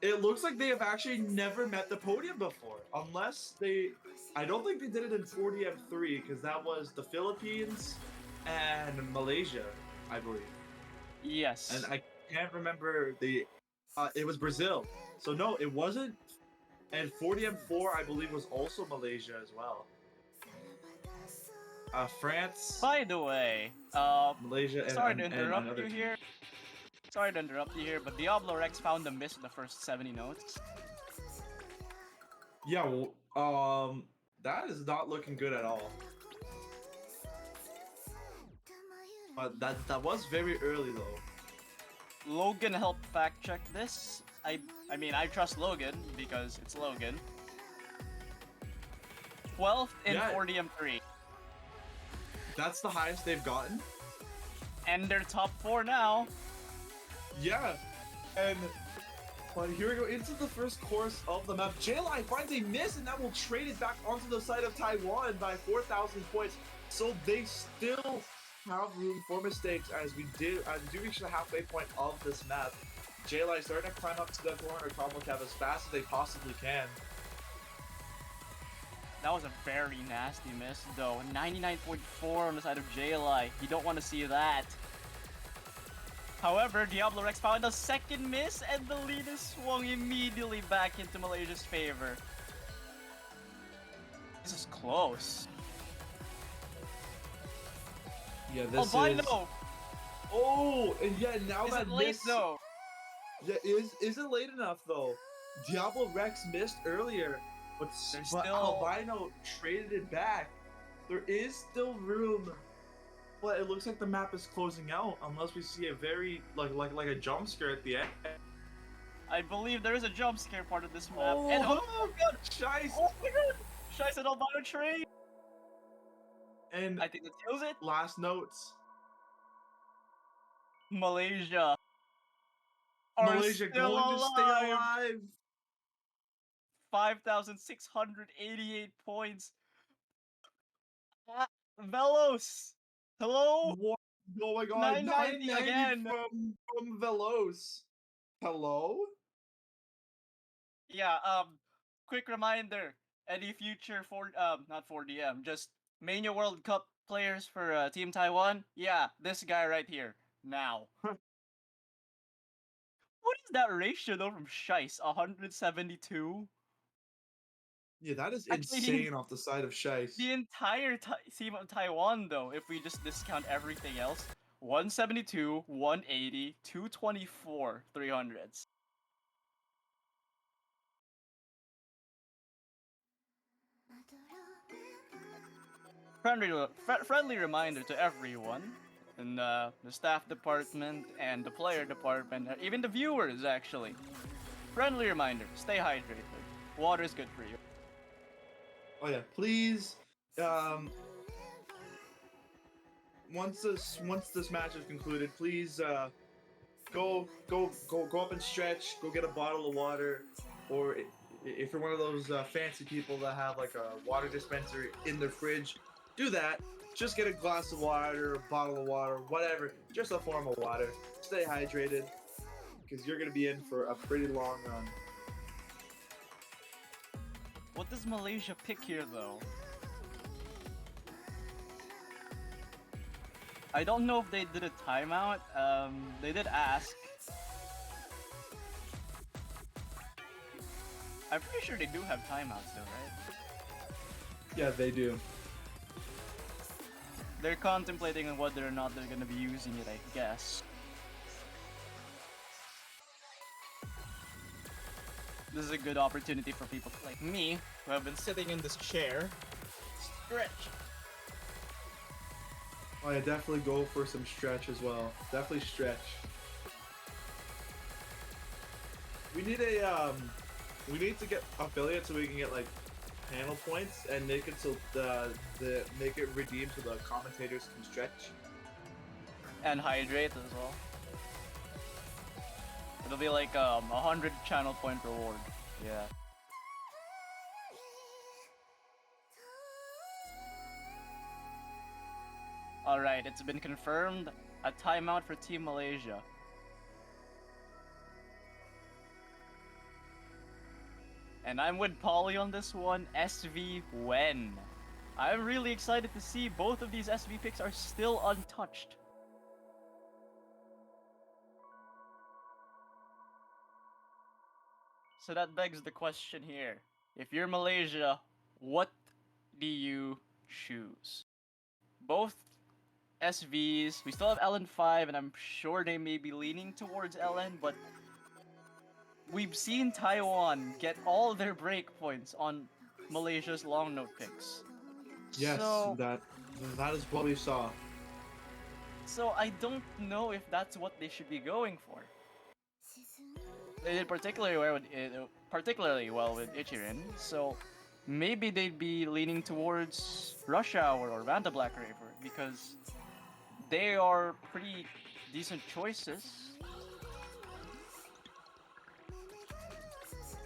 Speaker 1: It looks like they have actually never met the podium before, unless they. I don't think they did it in 40M3 because that was the Philippines and Malaysia, I believe, and
Speaker 2: yes.
Speaker 1: I can't remember the. It was Brazil, so no, it wasn't. And 40M4, I believe, was also Malaysia as well. France,
Speaker 2: By the way,
Speaker 1: Malaysia,
Speaker 2: sorry to
Speaker 1: and
Speaker 2: interrupt
Speaker 1: another
Speaker 2: you
Speaker 1: team.
Speaker 2: here. Sorry to interrupt you here, but Diablo Rex found the miss in the first 70 notes.
Speaker 1: Yeah, well, that is not looking good at all. But that was very early though.
Speaker 2: Logan helped fact check this. I mean I trust Logan because it's Logan. 12th in
Speaker 1: Yeah,
Speaker 2: 40M3.
Speaker 1: that's the highest they've gotten.
Speaker 2: And they're top 4 now.
Speaker 1: Yeah, and but here we go into the first course of the map. J-Line finds a miss, and that will trade it back onto the side of Taiwan by 4,000 points. So they still have room for mistakes as we do reach the halfway point of this map. J-Line starting to climb up to the corner combo cap as fast as they possibly can.
Speaker 2: That was a very nasty miss though. 99.4 on the side of JLI. You don't want to see that. However, Diablo Rex found a second miss and the lead is swung immediately back into Malaysia's favor. This is close.
Speaker 1: Yeah, this
Speaker 2: Albino!
Speaker 1: Oh, and yeah, now
Speaker 2: Is
Speaker 1: that
Speaker 2: it late
Speaker 1: miss.
Speaker 2: though?
Speaker 1: Yeah, is it late enough though? Diablo Rex missed earlier, but
Speaker 2: There's
Speaker 1: but
Speaker 2: still-
Speaker 1: Albino traded it back. There is still room, but it looks like the map is closing out unless we see a very like a jump scare at the end.
Speaker 2: I believe there is a jump scare part of this map.
Speaker 1: Oh,
Speaker 2: And oh god!
Speaker 1: Shice!
Speaker 2: Oh my god! Shice and Albino trade!
Speaker 1: And
Speaker 2: I think that seals it.
Speaker 1: last notes.
Speaker 2: Malaysia are
Speaker 1: Malaysia
Speaker 2: still
Speaker 1: going to stay
Speaker 2: alive.
Speaker 1: alive.
Speaker 2: 5,688 points. Ah, Velos! Hello?
Speaker 1: What Oh my god,
Speaker 2: 990
Speaker 1: 990
Speaker 2: again.
Speaker 1: from Velos. Hello?
Speaker 2: Yeah, quick reminder, any future not 4DM, just Mania World Cup players for Team Taiwan? Yeah, this guy right here. Now. What is that ratio though from Shice? 172?
Speaker 1: Yeah, that is
Speaker 2: Actually,
Speaker 1: insane off the side of Shice.
Speaker 2: the entire team of Taiwan though, if we just discount everything else, 172, 180, 224, 300s. Friendly reminder to everyone in the staff department and the player department, even the viewers actually. Friendly reminder: stay hydrated. Water is good for you.
Speaker 1: Oh yeah, please. Um, once this match is concluded, please go up and stretch. Go get a bottle of water, or if you're one of those fancy people that have like a water dispenser in their fridge, do that. Just get a glass of water, a bottle of water, whatever. Just a form of water. Stay hydrated, because you're gonna be in for a pretty long run.
Speaker 2: What does Malaysia pick here though? I don't know if they did a timeout. They did ask. I'm pretty sure they do have timeouts though, right?
Speaker 1: Yeah, they do.
Speaker 2: They're contemplating on whether or not they're gonna be using it, I guess. This is a good opportunity for people like me, who have been sitting in this chair. Stretch.
Speaker 1: Oh yeah, definitely go for some stretch as well. Definitely stretch. We need we need to get affiliates so we can get like panel points and make it so the make it redeemed so the commentators can stretch.
Speaker 2: And hydrate as well. It'll be like 100 channel point reward. Yeah. Alright, it's been confirmed. A timeout for Team Malaysia. And I'm with Polly on this one. SV when? I'm really excited to see both of these SV picks are still untouched. So that begs the question here. If you're Malaysia, what do you choose? Both SVs. We still have LN5, and I'm sure they may be leaning towards LN, but we've seen Taiwan get all their breakpoints on Malaysia's long note picks.
Speaker 1: Yes,
Speaker 2: So,
Speaker 1: that is what we saw.
Speaker 2: so I don't know if that's what they should be going for. They did particularly well with Ichirin, so maybe they'd be leaning towards Rush Hour or Vanta Black Raver because they are pretty decent choices.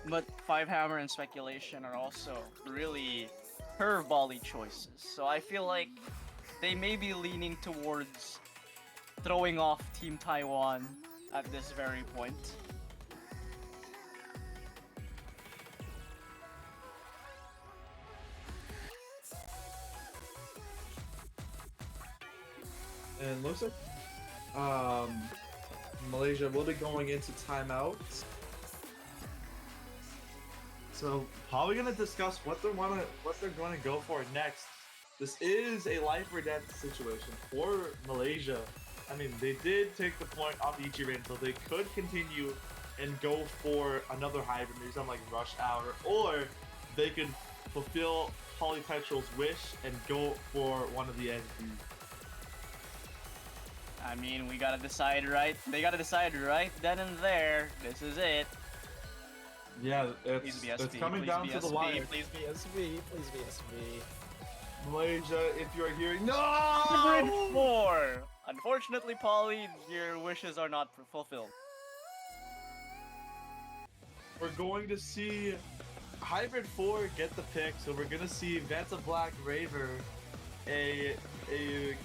Speaker 2: But Five Hammer and Speculation are also really curveball-y choices. So I feel like they may be leaning towards throwing off Team Taiwan at this very point.
Speaker 1: And looks like Malaysia will be going into timeouts. So probably gonna discuss what they're gonna go for next. This is a life or death situation for Malaysia. I mean, they did take the point off Ichirin, so they could continue and go for another hybrid, maybe something like Rush Hour, or they could fulfill Polypetrol's wish and go for one of the SVs.
Speaker 2: I mean, we gotta decide right. They gotta decide right then and there. This is it.
Speaker 1: Yeah,
Speaker 2: Please be
Speaker 1: it's
Speaker 2: SV,
Speaker 1: coming
Speaker 2: please
Speaker 1: down
Speaker 2: be
Speaker 1: to the
Speaker 2: SV,
Speaker 1: wire.
Speaker 2: Please be SV. Please be SV.
Speaker 1: Malaysia, if you are hearing, no!
Speaker 2: Hybrid 4! Unfortunately, Polly, your wishes are not fulfilled.
Speaker 1: We're going to see Hybrid 4 get the pick, so we're going to see Vanta Black Raver a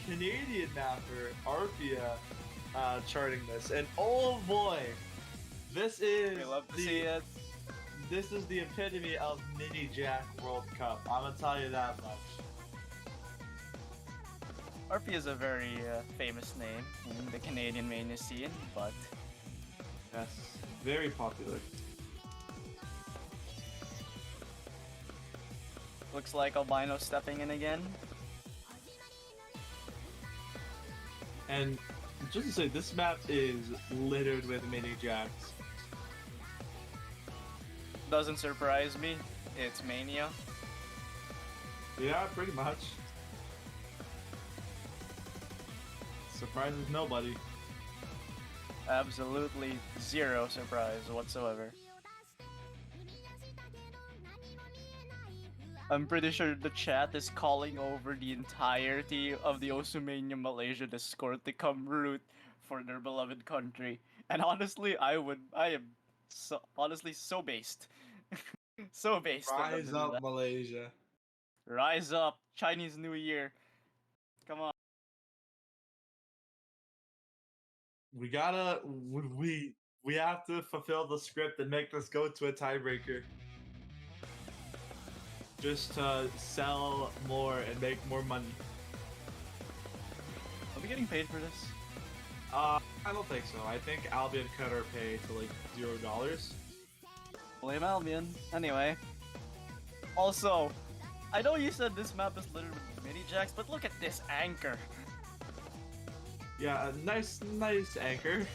Speaker 1: Canadian mapper, Arpia, charting this, and oh boy, this is
Speaker 2: We love to see it.
Speaker 1: this is the epitome of Mini Jack World Cup. I'm gonna tell you that much.
Speaker 2: RP is a very famous name in the Canadian Mania scene, but
Speaker 1: Yes, very popular.
Speaker 2: looks like Albino stepping in again.
Speaker 1: And just to say, this map is littered with Mini Jacks.
Speaker 2: Doesn't surprise me. It's Mania.
Speaker 1: Yeah, pretty much. Surprises nobody.
Speaker 2: Absolutely zero surprise whatsoever. I'm pretty sure the chat is calling over the entirety of the Osumania Malaysia Discord to come root for their beloved country. And honestly, I am honestly so based. So based of them to
Speaker 1: Rise
Speaker 2: do
Speaker 1: up,
Speaker 2: that.
Speaker 1: Malaysia.
Speaker 2: Rise up, Chinese New Year. Come on.
Speaker 1: We gotta, we have to fulfill the script and make this go to a tiebreaker. Just to sell more and make more money.
Speaker 2: Are we getting paid for this?
Speaker 1: I don't think so. I think Albion cut our pay to like $0.
Speaker 2: Blame Albion. Anyway. Also, I know you said this map is littered with mini jacks, but look at this anchor.
Speaker 1: Yeah, a nice anchor.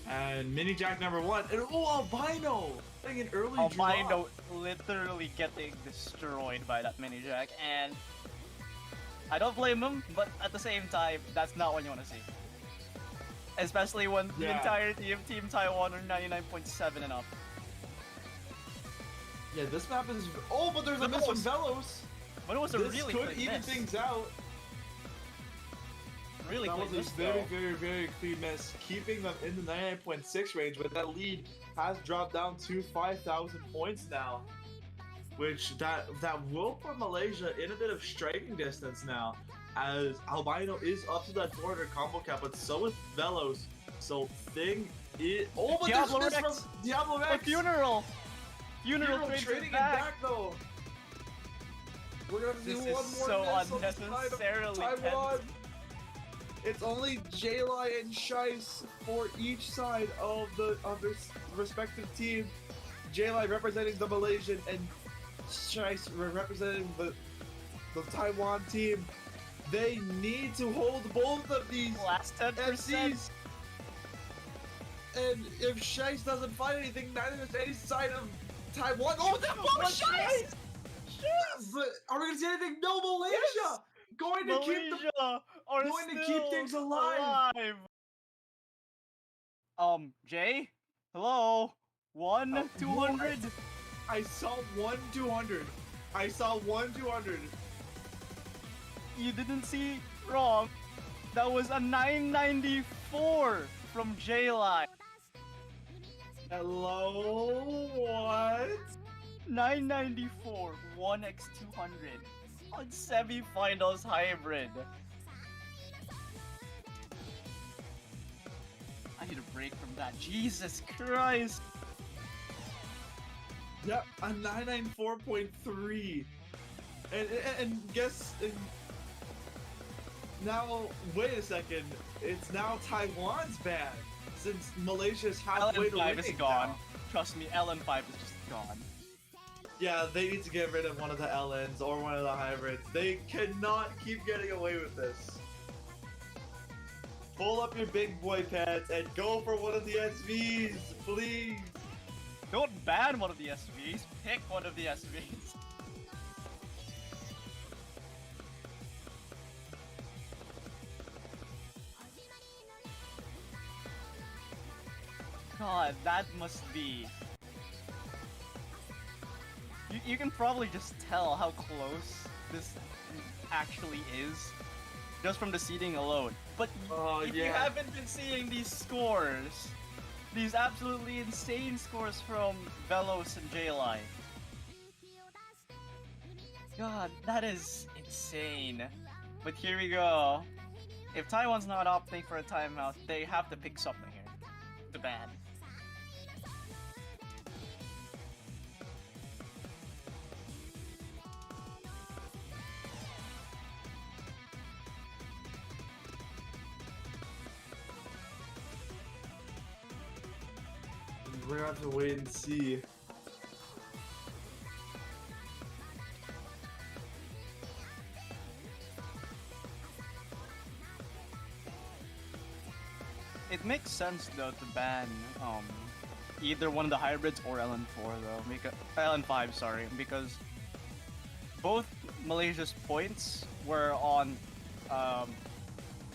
Speaker 1: And Mini Jack number 1. And oh, Albino! Getting an early
Speaker 2: Albino
Speaker 1: drop.
Speaker 2: literally getting destroyed by that mini jack, and I don't blame him, but at the same time, that's not what you want to see. Especially when the
Speaker 1: Yeah.
Speaker 2: entirety of Team Taiwan are 99.7 and up.
Speaker 1: Yeah, this map is. Oh, but there's a miss from Velos.
Speaker 2: But it was a
Speaker 1: This
Speaker 2: really
Speaker 1: could
Speaker 2: clean
Speaker 1: even
Speaker 2: miss.
Speaker 1: things out.
Speaker 2: Really
Speaker 1: That
Speaker 2: clean
Speaker 1: was
Speaker 2: miss,
Speaker 1: a very,
Speaker 2: though.
Speaker 1: very, very clean miss, keeping them in the 99.6 range, but that lead has dropped down to 5,000 points now. Which that will put Malaysia in a bit of striking distance now, as Albino is up to that 400 combo cap, but so is Velos. So thing is. Oh, but
Speaker 2: Diablo
Speaker 1: there's this
Speaker 2: Rex!
Speaker 1: from Diablo
Speaker 2: A
Speaker 1: Rex.
Speaker 2: funeral! Funeral trades
Speaker 1: trading
Speaker 2: it
Speaker 1: it
Speaker 2: back!
Speaker 1: back though. We're gonna do
Speaker 2: This
Speaker 1: one
Speaker 2: is
Speaker 1: more
Speaker 2: so
Speaker 1: miss on the side of
Speaker 2: unnecessarily
Speaker 1: Taiwan.
Speaker 2: tense.
Speaker 1: It's only Jaylai and Shice for each side of their respective team. Jaylai representing the Malaysian and Shice representing the Taiwan team. They need to hold both of these
Speaker 2: Last 10%.
Speaker 1: FCs. And if Shice doesn't find anything, neither does any side of Taiwan. Oh, that was Shice! But are we gonna see anything? No, Malaysia!
Speaker 2: Yes!
Speaker 1: Going to keep the
Speaker 2: Malaysia are
Speaker 1: going to keep
Speaker 2: still
Speaker 1: things alive.
Speaker 2: Jay? Hello? 200?
Speaker 1: I saw 200. I saw 200.
Speaker 2: You didn't see wrong. That was a 994 from J-Line.
Speaker 1: Hello? What?
Speaker 2: 994, 1x200 on semifinals hybrid. I need a break from that. Jesus Christ.
Speaker 1: Yep, a 994.3. And guess. And now, wait a second. It's now Taiwan's bad. Since Malaysia's halfway to
Speaker 2: LN5
Speaker 1: winning
Speaker 2: is gone.
Speaker 1: now.
Speaker 2: Trust me, LN5 is just gone.
Speaker 1: Yeah, they need to get rid of one of the LNs or one of the hybrids. They cannot keep getting away with this. Pull up your big boy pants and go for one of the SVs, please.
Speaker 2: Don't ban one of the SVs, pick one of the SVs. God, that must be... You can probably just tell how close this actually is, just from the seeding alone. But if you haven't been seeing these scores, these absolutely insane scores from Velos and J-Line, God, that is insane. But here we go. If Taiwan's not opting for a timeout, they have to pick something here. The ban.
Speaker 1: We're gonna have to wait and see.
Speaker 2: It makes sense though to ban either one of the hybrids or LN4 though. Because LN5, sorry, because both Malaysia's points were on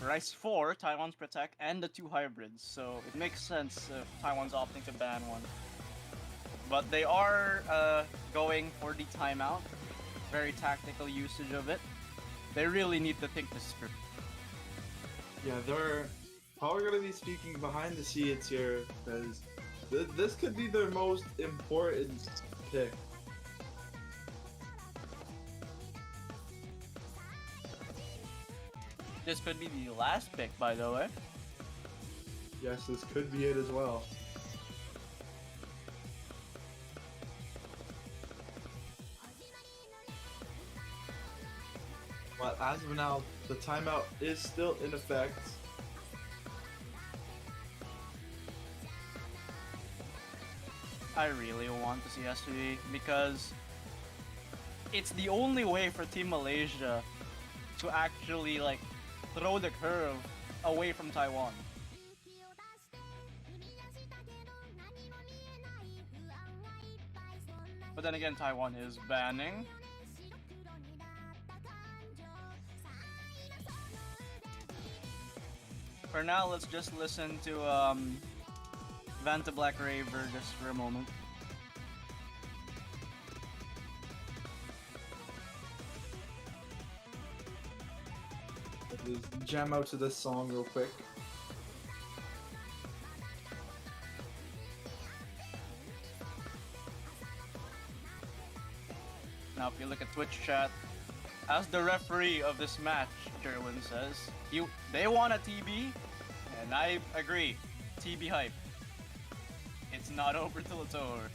Speaker 2: Rice 4, Taiwan's Protect, and the two hybrids, so it makes sense if Taiwan's opting to ban one. But they are going for the timeout. Very tactical usage of it. They really need to think this through.
Speaker 1: Yeah, they're probably gonna be speaking behind the scenes here because this could be their most important pick.
Speaker 2: This could be the last pick, by the way.
Speaker 1: Yes, this could be it as well. But as of now, the timeout is still in effect.
Speaker 2: I really want to see SUV because it's the only way for Team Malaysia to actually like throw the curve away from Taiwan. But then again, Taiwan is banning. For now, let's just listen to Vanta Black Raver just for a moment.
Speaker 1: Just jam out to this song real quick.
Speaker 2: Now, if you look at Twitch chat, as the referee of this match, Jerwin says, they want a TB, and I agree. TB hype. It's not over till it's over.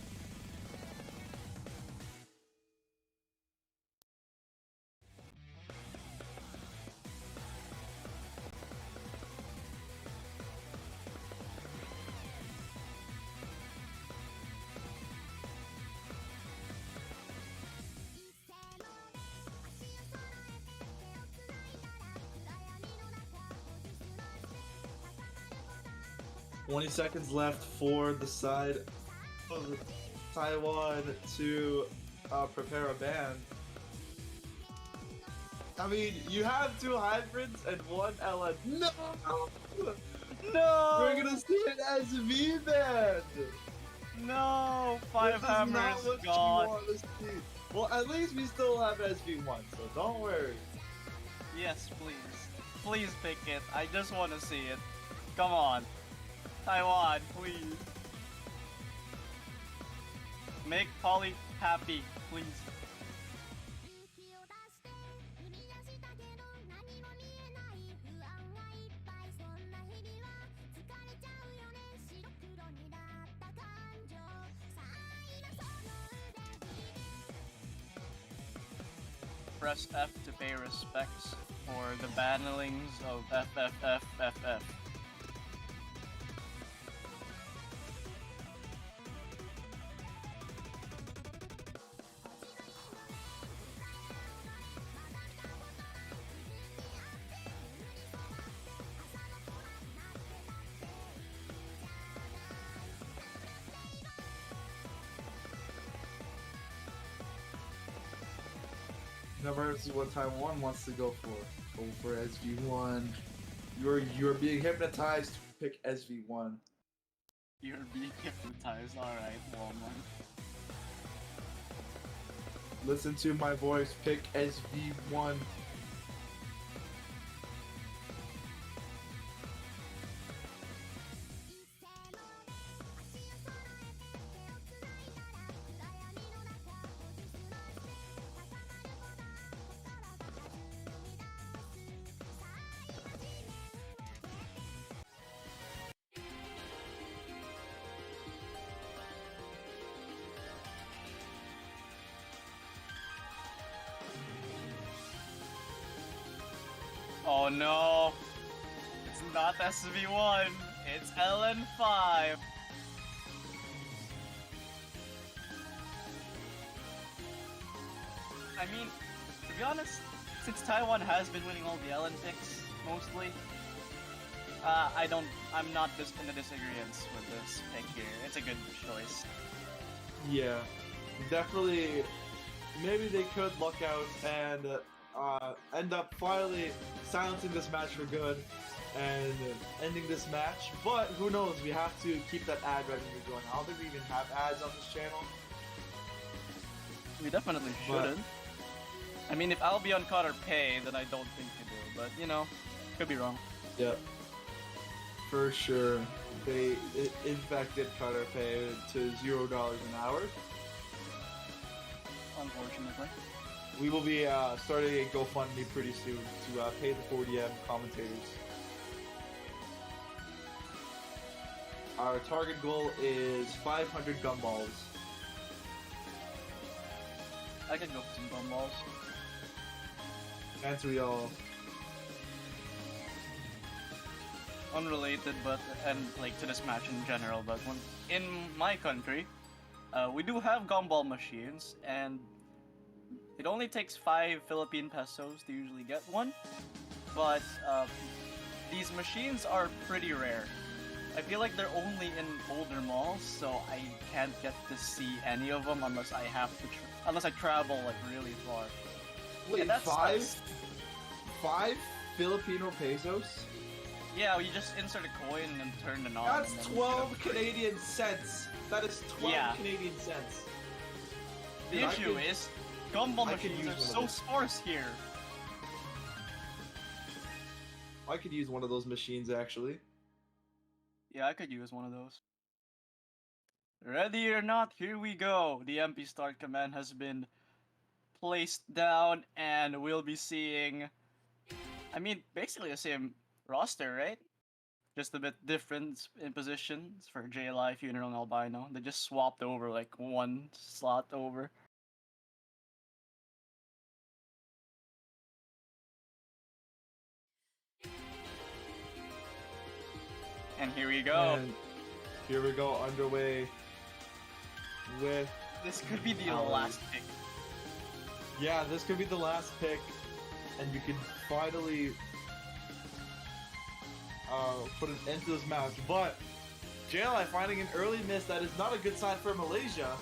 Speaker 1: "20 seconds left for the side of Taiwan to prepare a ban. I mean, you have two hybrids and one LN. No!
Speaker 2: No!
Speaker 1: We're gonna see it as V ban!
Speaker 2: No! Five
Speaker 1: This is
Speaker 2: Hammers
Speaker 1: not what
Speaker 2: gone.
Speaker 1: you want to see. Well, at least we still have SV1, so don't worry.
Speaker 2: Yes, please. Please pick it. I just want to see it. Come on. Taiwan, please. Make Polly happy, please. Press F to pay respects for the bannelings of FFFFF.
Speaker 1: Never see what Taiwan wants to go for. Go for SV1. You're being hypnotized to pick SV1.
Speaker 2: You're being hypnotized, alright, Walmart.
Speaker 1: Listen to my voice, pick SV1.
Speaker 2: Oh no! It's not SV1, it's LN5. I mean, to be honest, since Taiwan has been winning all the LN picks, mostly, I'm not just in a disagreement with this pick here. It's a good choice.
Speaker 1: Yeah, definitely. Maybe they could luck out and end up finally silencing this match for good and ending this match. But who knows? We have to keep that ad revenue going. I don't think we even have ads on this channel.
Speaker 2: We definitely shouldn't. I mean, if Albion Cutter pay, then I don't think we do. But, you know, could be wrong.
Speaker 1: Yep. For sure. They, in fact, did cut our pay to $0 an hour.
Speaker 2: Unfortunately.
Speaker 1: We will be starting a GoFundMe pretty soon to pay the 40M commentators. Our target goal is 500 gumballs.
Speaker 2: I could go for some gumballs.
Speaker 1: Answer y'all.
Speaker 2: Unrelated, but and like to this match in general. But in my country, we do have gumball machines, and it only takes 5 Philippine pesos to usually get one. But these machines are pretty rare. I feel like they're only in older malls, so I can't get to see any of them unless I have to unless I travel like really far.
Speaker 1: Wait,
Speaker 2: that's
Speaker 1: five Filipino pesos?
Speaker 2: Yeah, you just insert a coin and turn it on.
Speaker 1: That's 12 Canadian cents. That is 12 Canadian cents.
Speaker 2: The issue is, gumball machines are so sparse here.
Speaker 1: I could use one of those machines, actually.
Speaker 2: Yeah, I could use one of those. Ready or not, here we go. The MP start command has been placed down, and we'll be seeing, I mean, basically the same roster, right? Just a bit different in positions for JLI, Funeral, and Albino. They just swapped over like one slot over. And here we go.
Speaker 1: And here we go, underway with...
Speaker 2: This could be the last pick.
Speaker 1: Yeah, this could be the last pick, and you can finally put an end to this match. But JLI finding an early miss, that is not a good sign for Malaysia.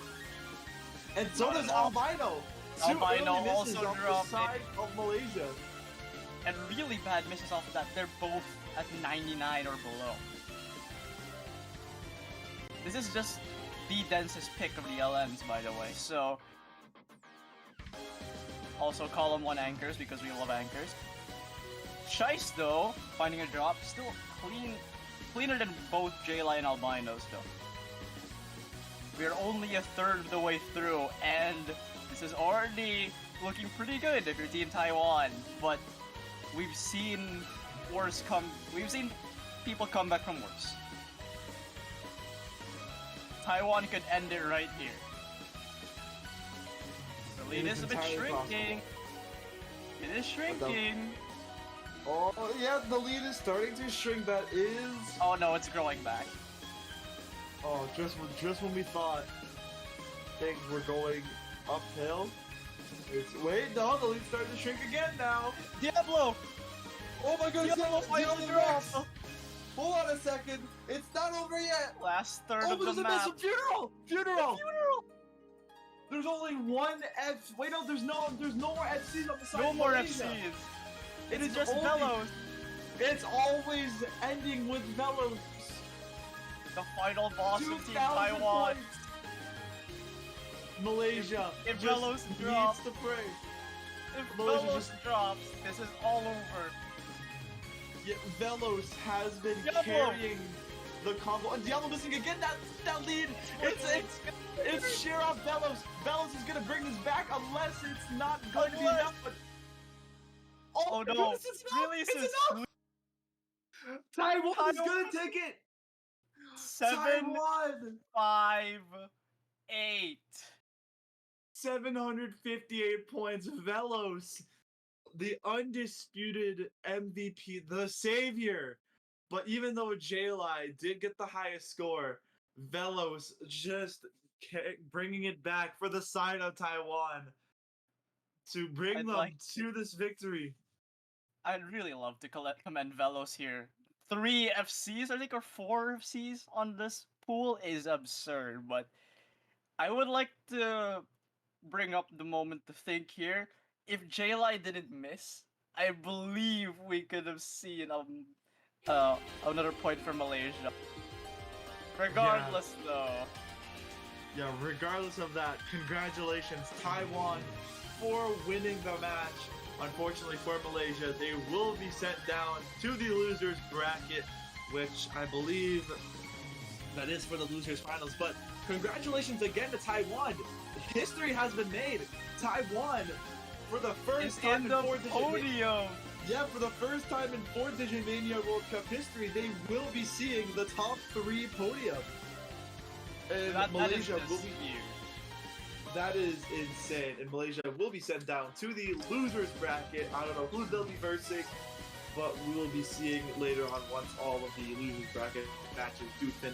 Speaker 1: And so does Albino.
Speaker 2: Albino also
Speaker 1: on
Speaker 2: dropped
Speaker 1: the side of Malaysia.
Speaker 2: And really bad misses off of that. They're both at 99 or below. This is just the densest pick of the LMs, by the way. So, also column 1 anchors because we love anchors. Shice, though, finding a drop, still cleaner than both JLI and Albinos, though. We are only a third of the way through, and this is already looking pretty good if you're Team Taiwan. But we've seen we've seen people come back from worse. Taiwan could end it right here. The lead is a bit shrinking. It is shrinking.
Speaker 1: Oh, yeah, the lead is starting to shrink. That is...
Speaker 2: Oh no, it's growing back.
Speaker 1: Oh, just when we thought things were going uphill. Wait, no, the lead's starting to shrink again now.
Speaker 2: Diablo!
Speaker 1: Oh my goodness,
Speaker 2: Diablo finally dropped!
Speaker 1: Hold on a second, it's not over yet!
Speaker 2: Last third of the
Speaker 1: there's a
Speaker 2: map.
Speaker 1: missile! Funeral! Funeral! There's only one F. Wait, no, there's no more FCs on the side.
Speaker 2: No
Speaker 1: of
Speaker 2: more
Speaker 1: Malaysia.
Speaker 2: FCs.
Speaker 1: It is
Speaker 2: just
Speaker 1: only,
Speaker 2: Velos.
Speaker 1: It's always ending with Velos.
Speaker 2: The final boss of Team
Speaker 1: 2,000
Speaker 2: Taiwan.
Speaker 1: points. Malaysia
Speaker 2: If
Speaker 1: just
Speaker 2: Velos
Speaker 1: needs
Speaker 2: drops,
Speaker 1: to pray.
Speaker 2: if
Speaker 1: Malaysia
Speaker 2: Velos
Speaker 1: just-
Speaker 2: drops, this is all over.
Speaker 1: Yeah, Velos has been
Speaker 2: Diablo.
Speaker 1: carrying the combo, and Diablo missing again. That lead. It's sheer off Velos. Velos is gonna bring this back unless it's not going to be enough. But
Speaker 2: Oh no!
Speaker 1: goodness, it's enough.
Speaker 2: Really,
Speaker 1: It's
Speaker 2: sis?
Speaker 1: enough. Taiwan is gonna take it.
Speaker 2: 7,
Speaker 1: Taiwan.
Speaker 2: 5, 8.
Speaker 1: 758 points. Velos the undisputed MVP, the savior. But even though JLI did get the highest score, Velos just bringing it back for the side of Taiwan to bring
Speaker 2: I'd like
Speaker 1: them to this victory.
Speaker 2: I'd really love to commend Velos here. 3 FCs, I think, or 4 FCs on this pool is absurd, but I would like to bring up the moment to think here. If JLI didn't miss, I believe we could have seen another point for Malaysia. Regardless, though.
Speaker 1: Yeah, regardless of that, congratulations, Taiwan, for winning the match. Unfortunately for Malaysia, they will be sent down to the losers bracket, which I believe that is for the losers finals. But congratulations again to Taiwan. History has been made. Taiwan, for the first time in
Speaker 2: podium.
Speaker 1: Yeah, for the first time in 4-digit Mania World Cup history, they will be seeing the top 3 podium. And Malaysia will be
Speaker 2: huge.
Speaker 1: That is insane. And Malaysia will be sent down to the losers bracket. I don't know who they'll be versing, but we will be seeing later on once all of the losers bracket matches do finish.